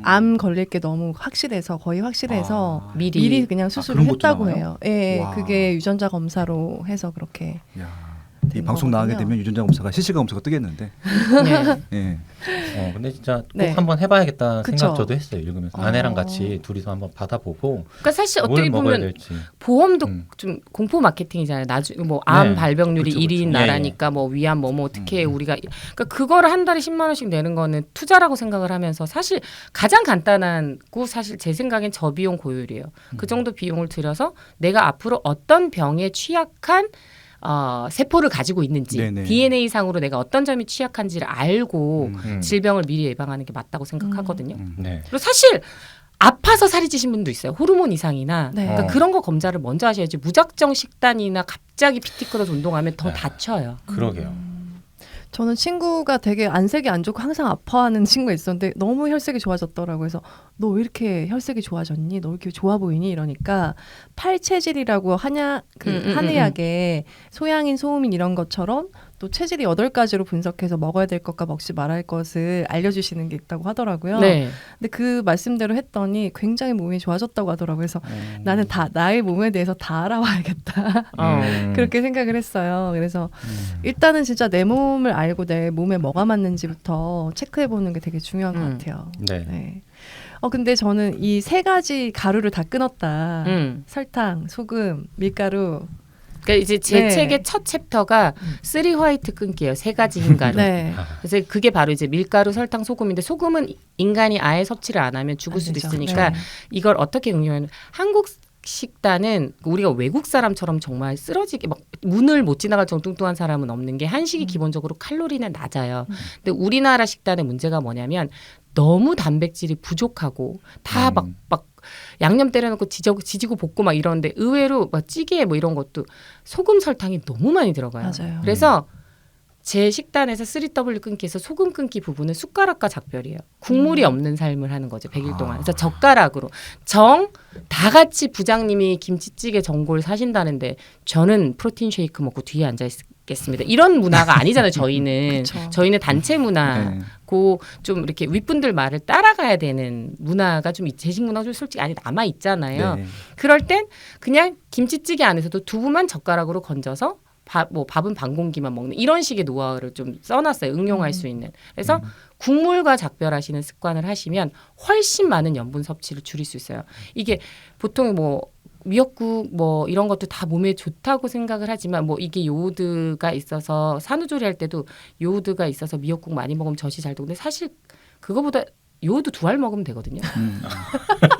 암 걸릴 게 너무 거의 확실해서 미리 그냥 수술을 그런 것도 했다고 나와요? 해요. 예, 와. 그게 유전자 검사로 해서 그렇게. 야, 이 방송 나가게 되면 유전자 검사가 실시간 검사가 뜨겠는데. 네. 예. 근데 진짜 꼭 네. 한번 해봐야겠다 그쵸? 생각 저도 했어요. 읽으면서 아내랑 같이 둘이서 한번 받아보고 그러니까 사실 뭘 어떻게 먹어야 보면 될지. 보험도 좀 공포 마케팅이잖아요. 나중에 암 네. 발병률이 그쵸, 그쵸. 1위인 예, 나라니까 위암 어떻게 우리가 그러니까 그거를 한 달에 10만 원씩 내는 거는 투자라고 생각을 하면서 사실 가장 간단하고 사실 제 생각엔 저비용 고율이에요. 그 정도 비용을 들여서 내가 앞으로 어떤 병에 취약한 세포를 가지고 있는지 네네. DNA 상으로 내가 어떤 점이 취약한지를 알고 음. 질병을 미리 예방하는 게 맞다고 생각하거든요. 네. 그리고 사실 아파서 살이 찌신 분도 있어요. 호르몬 이상이나 네. 그러니까 그런 거 검사를 먼저 하셔야지 무작정 식단이나 갑자기 PT 끌어서 운동하면 더 네. 다쳐요. 그러게요. 저는 친구가 되게 안색이 안 좋고 항상 아파하는 친구가 있었는데 너무 혈색이 좋아졌더라고요. 그래서 너 왜 이렇게 혈색이 좋아졌니? 너 왜 이렇게 좋아 보이니? 이러니까 팔체질이라고 한의학에 소양인, 소음인 이런 것처럼 또 체질이 8가지로 분석해서 먹어야 될 것과 먹지 말아야 할 것을 알려주시는 게 있다고 하더라고요. 네. 근데 그 말씀대로 했더니 굉장히 몸이 좋아졌다고 하더라고요. 그래서 나는 나의 몸에 대해서 다 알아봐야겠다. 그렇게 생각을 했어요. 그래서 일단은 진짜 내 몸을 알고 내 몸에 뭐가 맞는지부터 체크해보는 게 되게 중요한 것 같아요. 네. 네. 근데 저는 이 3가지 가루를 다 끊었다. 설탕, 소금, 밀가루. 그러니까 이제 제 네. 책의 첫 챕터가 3 화이트 끊기예요. 3가지 흰가루. 네. 그래서 그게 바로 이제 밀가루, 설탕, 소금인데 소금은 인간이 아예 섭취를 안 하면 죽을 안 수도 되죠. 있으니까 네. 이걸 어떻게 응용하면 한국 식단은 우리가 외국 사람처럼 정말 쓰러지게 막 문을 못 지나갈 정도 뚱뚱한 사람은 없는 게 한식이 기본적으로 칼로리는 낮아요. 근데 우리나라 식단의 문제가 뭐냐면 너무 단백질이 부족하고 다 막 양념 때려놓고 지지고 볶고 막 이러는데 의외로 막 찌개 뭐 이런 것도 소금 설탕이 너무 많이 들어가요. 맞아요. 그래서 제 식단에서 3W 끊기에서 소금 끊기 부분은 숟가락과 작별이에요. 국물이 없는 삶을 하는 거죠. 100일 동안. 그래서 젓가락으로 다 같이 부장님이 김치찌개 전골 사신다는데 저는 프로틴 쉐이크 먹고 뒤에 앉아 있겠습니다. 이런 문화가 아니잖아요. 저희는 그쵸. 저희는 단체 문화고 좀 이렇게 윗분들 말을 따라가야 되는 문화가 좀 제식 문화가 좀 솔직히 아니 남아 있잖아요. 네. 그럴 땐 그냥 김치찌개 안에서도 두부만 젓가락으로 건져서 밥은 반 공기만 먹는 이런 식의 노하우를 좀 써놨어요. 응용할 수 있는. 그래서 국물과 작별하시는 습관을 하시면 훨씬 많은 염분 섭취를 줄일 수 있어요. 이게 보통 미역국 이런 것도 다 몸에 좋다고 생각을 하지만 이게 요오드가 있어서 산후조리 할 때도 요오드가 있어서 미역국 많이 먹으면 젖이 잘 되고 근데 사실 그거보다 요오드 2알 먹으면 되거든요.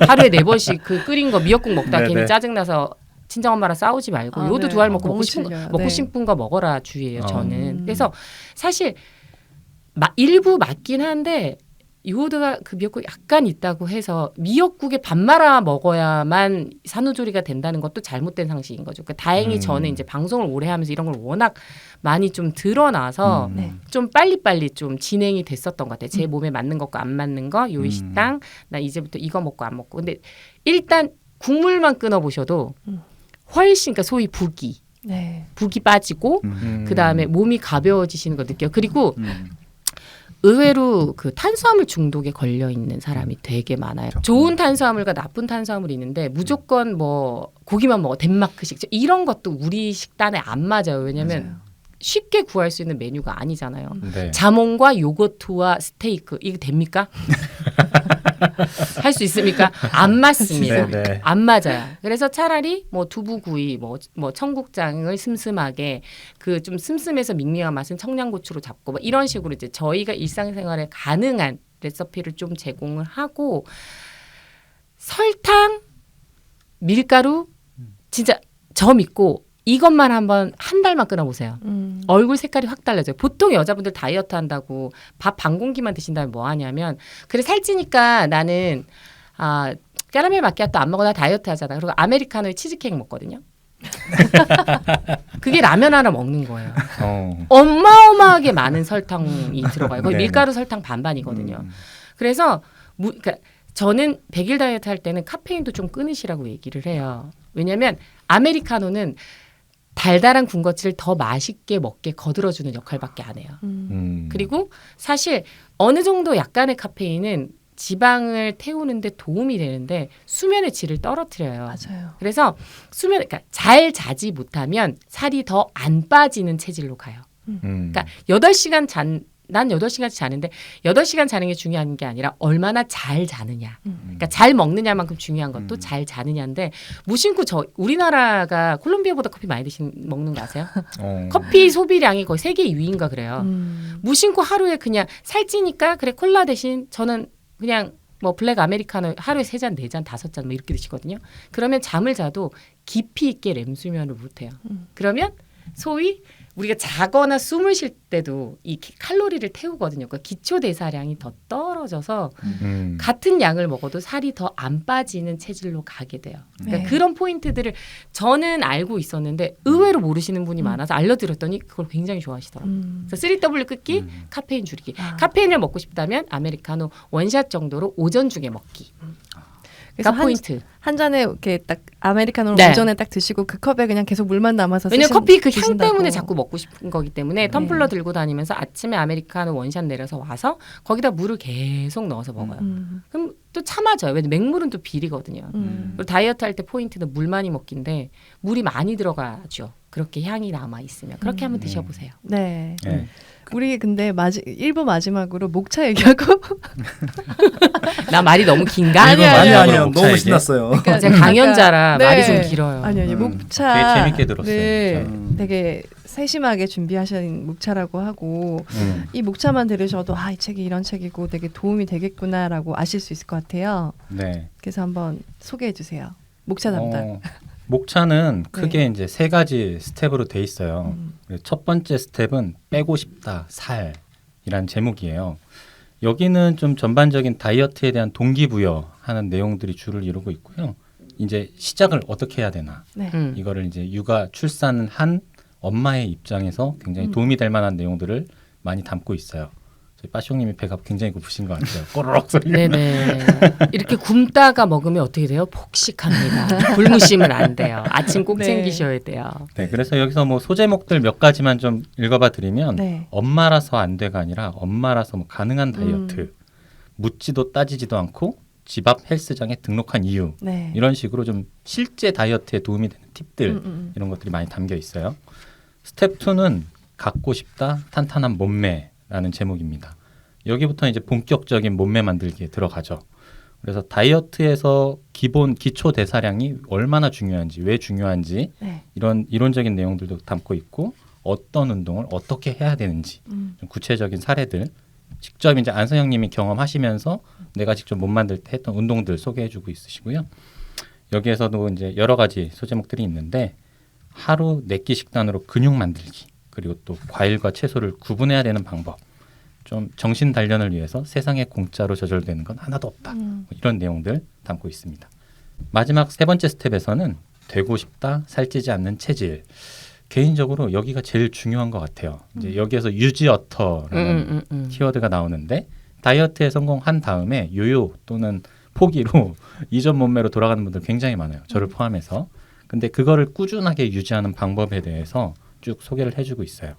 하루에 4번씩 그 끓인 거 미역국 먹다 네네. 괜히 짜증나서 친정엄마랑 싸우지 말고 요오드 네. 2알 먹고 너무 먹고 질려요. 싶은 거 먹어라 주의예요. 저는. 그래서 사실 일부 맞긴 한데 요오드가 그 미역국에 약간 있다고 해서 미역국에 밥 말아 먹어야만 산후조리가 된다는 것도 잘못된 상식인 거죠. 그러니까 다행히 저는 이제 방송을 오래 하면서 이런 걸 워낙 많이 좀 드러나서 네. 좀 빨리빨리 좀 진행이 됐었던 것 같아요. 제 몸에 맞는 것과 안 맞는 거, 요이 식당, 나 이제부터 이거 먹고 안 먹고. 근데 일단 국물만 끊어보셔도 훨씬 그러니까 소위 북이 빠지고 그 다음에 몸이 가벼워지시는 거 느껴요. 그리고 의외로 그 탄수화물 중독에 걸려 있는 사람이 되게 많아요. 좋은 탄수화물과 나쁜 탄수화물이 있는데 무조건 고기만 먹어 덴마크식 이런 것도 우리 식단에 안 맞아요. 왜냐면 쉽게 구할 수 있는 메뉴가 아니잖아요. 네. 자몽과 요거트와 스테이크 이거 됩니까? 할 수 있습니까? 안 맞습니다. 네, 네. 안 맞아요. 그래서 차라리 뭐 두부구이, 뭐 청국장을 슴슴하게 그 좀 슴슴해서 밍밍한 맛은 청양고추로 잡고 뭐 이런 식으로 이제 저희가 일상생활에 가능한 레시피를 좀 제공을 하고 설탕, 밀가루 진짜 저 믿고 이것만 한번 한 달만 끊어보세요. 얼굴 색깔이 확 달라져요. 보통 여자분들 다이어트 한다고 밥 반 공기만 드신다면 뭐 하냐면 그래 살찌니까 나는 캐러멜 마키아토 안 먹어 나 다이어트 하잖아. 그리고 아메리카노에 치즈케이크 먹거든요. 그게 라면 하나 먹는 거예요. 어마어마하게 많은 설탕이 들어가요. 거의 네. 밀가루 설탕 반반이거든요. 그래서 그러니까 저는 100일 다이어트 할 때는 카페인도 좀 끊으시라고 얘기를 해요. 왜냐하면 아메리카노는 달달한 군것질을 더 맛있게 먹게 거들어주는 역할밖에 안 해요. 그리고 사실 어느 정도 약간의 카페인은 지방을 태우는데 도움이 되는데 수면의 질을 떨어뜨려요. 맞아요. 그래서 그러니까 잘 자지 못하면 살이 더 안 빠지는 체질로 가요. 그러니까 8시간 난 8시간씩 자는데 8시간 자는 게 중요한 게 아니라 얼마나 잘 자느냐. 그러니까 잘 먹느냐만큼 중요한 것도 잘 자느냐인데 무심코 우리나라가 콜롬비아보다 커피 많이 먹는 거 아세요? 커피 소비량이 거의 세계 2위인가 그래요. 무심코 하루에 그냥 살찌니까 그래 콜라 대신 저는 그냥 뭐 블랙 아메리카노 하루에 3잔, 4잔, 5잔 뭐 이렇게 드시거든요. 그러면 잠을 자도 깊이 있게 렘 수면을 못 해요. 그러면 소위 우리가 자거나 숨을 쉴 때도 이 칼로리를 태우거든요. 그러니까 기초 대사량이 더 떨어져서 같은 양을 먹어도 살이 더 안 빠지는 체질로 가게 돼요. 그러니까 네. 그런 포인트들을 저는 알고 있었는데 의외로 모르시는 분이 많아서 알려드렸더니 그걸 굉장히 좋아하시더라고요. 그래서 3W 끊기, 카페인 줄이기. 카페인을 먹고 싶다면 아메리카노 원샷 정도로 오전 중에 먹기. 그래서 포인트. 한 잔에 이렇게 딱 아메리카노를 네. 오전에 딱 드시고 그 컵에 그냥 계속 물만 남아서 왜냐면 커피 그 향 드신다고. 때문에 자꾸 먹고 싶은 거기 때문에 텀블러 들고 다니면서 아침에 아메리카노 원샷 내려서 와서 거기다 물을 계속 넣어서 먹어요. 그럼 또 참아져요. 왜냐면 맹물은 또 비리거든요. 그리고 다이어트 할 때 포인트는 물 많이 먹기인데 물이 많이 들어가죠. 그렇게 향이 남아 있으면 그렇게 한번 드셔보세요. 네. 네. 우리 근데 1부 마지막으로 목차 얘기하고 나 말이 너무 긴가? 아니요. 목차 너무 얘기. 신났어요. 제가 강연자라 네. 말이 좀 길어요. 아니 목차 되게 재밌게 들었어요, 목차. 되게 세심하게 준비하신 목차라고 하고 이 목차만 들으셔도 이 책이 이런 책이고 되게 도움이 되겠구나라고 아실 수 있을 것 같아요. 네. 그래서 한번 소개해 주세요. 목차 담당. 목차는 크게 이제 3가지 스텝으로 돼 있어요. 첫 번째 스텝은 빼고 싶다 살이란 제목이에요. 여기는 좀 전반적인 다이어트에 대한 동기부여하는 내용들이 주를 이루고 있고요. 이제 시작을 어떻게 해야 되나 이거를 이제 육아 출산을 한 엄마의 입장에서 굉장히 도움이 될 만한 내용들을 많이 담고 있어요. 빠숑님이 배가 굉장히 고프신 것 같아요. 꼬르륵 소리가. 네네. 이렇게 굶다가 먹으면 어떻게 돼요? 폭식합니다. 굶으시면 안 돼요. 아침 꼭 네. 챙기셔야 돼요. 네, 그래서 여기서 뭐 소제목들 몇 가지만 좀 읽어봐 드리면 네. 엄마라서 안 돼가 아니라 엄마라서 뭐 가능한 다이어트, 묻지도 따지지도 않고 집 앞 헬스장에 등록한 이유 네. 이런 식으로 좀 실제 다이어트에 도움이 되는 팁들 이런 것들이 많이 담겨 있어요. 스텝 2는 갖고 싶다 탄탄한 몸매라는 제목입니다. 여기부터 이제 본격적인 몸매 만들기에 들어가죠. 그래서 다이어트에서 기본 기초 대사량이 얼마나 중요한지, 왜 중요한지 네. 이런 이론적인 내용들도 담고 있고 어떤 운동을 어떻게 해야 되는지 좀 구체적인 사례들 직접 이제 안선영님이 경험하시면서 내가 직접 몸 만들 때 했던 운동들 소개해주고 있으시고요. 여기에서도 이제 여러 가지 소제목들이 있는데 하루 4끼 식단으로 근육 만들기 그리고 또 과일과 채소를 구분해야 되는 방법. 좀 정신 단련을 위해서 세상에 공짜로 저절되는 건 하나도 없다. 뭐 이런 내용들 담고 있습니다. 마지막 3번째 스텝에서는 되고 싶다, 살찌지 않는 체질. 개인적으로 여기가 제일 중요한 것 같아요. 이제 여기에서 유지어터라는 키워드가 나오는데 다이어트에 성공한 다음에 요요 또는 포기로 이전 몸매로 돌아가는 분들 굉장히 많아요. 저를 포함해서. 근데 그거를 꾸준하게 유지하는 방법에 대해서 쭉 소개를 해주고 있어요.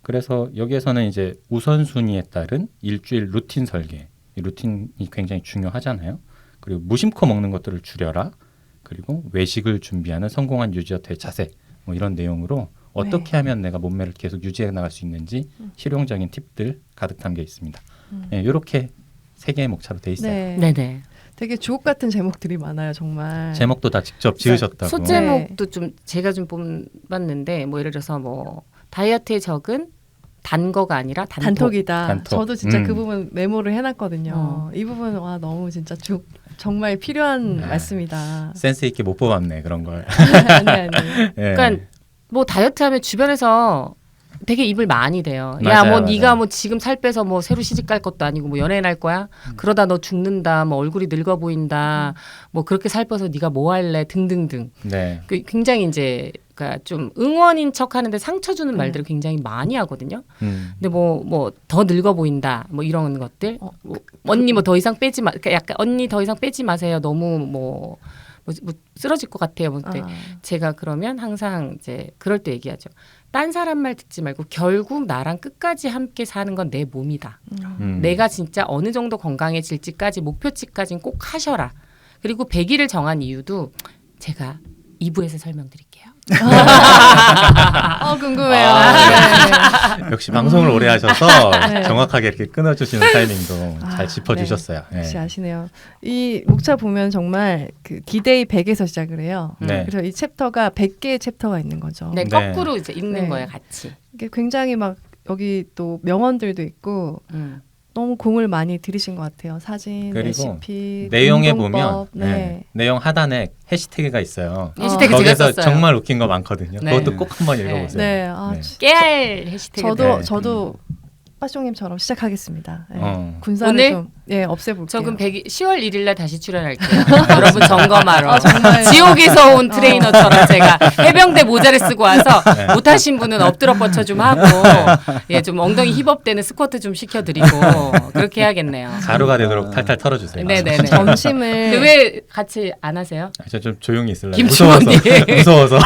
그래서 여기에서는 이제 우선순위에 따른 일주일 루틴 설계, 이 루틴이 굉장히 중요하잖아요. 그리고 무심코 먹는 것들을 줄여라. 그리고 외식을 준비하는 성공한 유지어터의 자세, 뭐 이런 내용으로 어떻게 네. 하면 내가 몸매를 계속 유지해 나갈 수 있는지 실용적인 팁들 가득 담겨 있습니다. 이렇게 3개의 목차로 돼 있어요. 네. 네네. 되게 주옥 같은 제목들이 많아요, 정말. 제목도 다 직접 지으셨다고. 소제목도 좀 제가 좀 뽑았는데 뭐 예를 들어서 뭐 다이어트에 적은 단 거가 아니라 단톡이다. 단톡. 저도 진짜 그 부분 메모를 해놨거든요. 이 부분 와 너무 진짜 정말 필요한 말씀이다. 센스 있게 못 뽑았네 그런 걸. 아니. 예. 그러니까 뭐 다이어트 하면 주변에서 되게 입을 많이 대요. 야, 맞아요, 뭐 맞아요. 네가 뭐 지금 살 빼서 뭐 새로 시집 갈 것도 아니고 뭐 연애 할 거야? 그러다 너 죽는다. 뭐 얼굴이 늙어 보인다. 뭐 그렇게 살 빼서 네가 뭐 할래? 등등등. 네. 그 굉장히 이제 그러니까 좀 응원인 척 하는데 상처 주는 말들을 굉장히 많이 하거든요. 근데 뭐 더 늙어 보인다. 뭐 이런 것들. 뭐, 언니 뭐 더 이상 빼지 마. 그러니까 약간 언니 더 이상 빼지 마세요. 너무 뭐 쓰러질 것 같아요. 뭐 때. 제가 그러면 항상 이제 그럴 때 얘기하죠. 딴 사람 말 듣지 말고 결국 나랑 끝까지 함께 사는 건 내 몸이다. 내가 진짜 어느 정도 건강해질지까지 목표치까지는 꼭 하셔라. 그리고 100일을 정한 이유도 제가 2부에서 설명드릴게요. 궁금해요. 역시 방송을 오래 하셔서 네. 정확하게 이렇게 끊어주시는 타이밍도 잘 짚어주셨어요. 네. 역시 아시네요. 이 목차 보면 정말 그 디데이 100에서 시작을 해요. 네. 그래서 이 챕터가 100개의 챕터가 있는 거죠. 네, 네. 거꾸로 이제 읽는 네. 거예요, 같이. 이게 굉장히 막 여기 또 명언들도 있고 너무 공을 많이 들이신 것 같아요. 사진, 그리고 레시피, 내용에 운동법. 보면 네. 내용 하단에 해시태그가 있어요. 해시태그 제가 거기서 썼어요. 정말 웃긴 거 많거든요. 네. 그것도 꼭 한번 읽어보세요. 네, 깨알 해시태그. 저도 빠숑님처럼 시작하겠습니다. 네. 군사를 오늘? 좀 없애볼게요. 저 그럼 10월 1일 날 다시 출연할게요. 여러분 점검하러. 정말. 지옥에서 온 트레이너처럼 제가 해병대 모자를 쓰고 와서 못하신 분은 엎드려 뻗쳐 좀 하고 좀 엉덩이 힙업되는 스쿼트 좀 시켜드리고 그렇게 해야겠네요. 가루가 되도록 탈탈 털어주세요. 네네네. 점심을 근데 왜 같이 안 하세요? 저 좀 조용히 있을래요. 김치원님. 무서워서.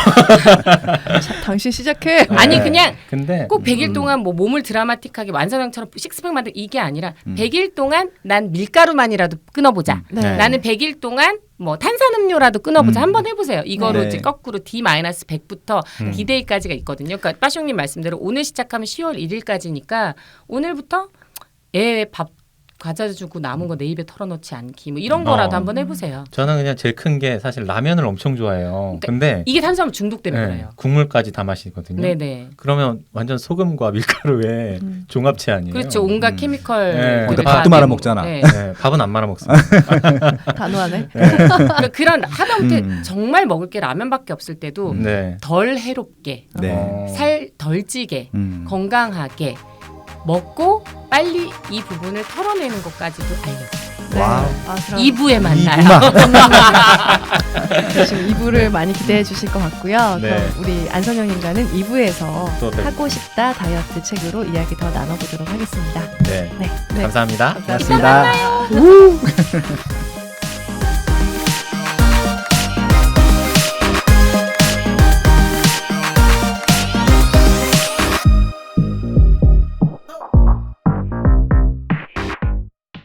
당신 시작해. 아니 네. 그냥 근데 꼭 100일 동안 뭐 몸을 드라마틱하게 완선형처럼 식스팩 만들 이게 아니라 100일 동안 난 밀가루만이라도 끊어보자. 네. 나는 100일 동안 뭐 탄산음료라도 끊어보자. 한번 해보세요. 이거로 네. 이제 거꾸로 D-100부터 D-Day까지가 있거든요. 그러니까 빠숑님 말씀대로 오늘 시작하면 10월 1일까지니까 오늘부터 애 밥 과자 주고 남은 거 내 입에 털어놓지 않기 뭐 이런 거라도 한번 해보세요. 저는 그냥 제일 큰 게 사실 라면을 엄청 좋아해요. 근데 이게 탄수화물 중독되는 네, 거예요. 국물까지 다 마시거든요. 네네. 그러면 완전 소금과 밀가루의 종합체 아니에요. 그렇죠. 온갖 케미컬. 네. 거기다 다 밥도 말아 먹잖아. 네. 네, 밥은 안 말아 먹습니다. 단호하네. 그러니까 그런 하다못해 정말 먹을 게 라면밖에 없을 때도 네. 덜 해롭게 네. 살 덜 찌게 건강하게 먹고 빨리 이 부분을 털어내는 것까지도 알려줘요. 네. 와우. 그럼 2부에 만나요. 지금 2부를 많이 기대해 주실 것 같고요. 네. 그럼 우리 안선영님과는 2부에서 또 뵙- 하고 싶다 다이어트 책으로 이야기 더 나눠보도록 하겠습니다. 네. 네. 감사합니다. 감사합니다. 고맙습니다.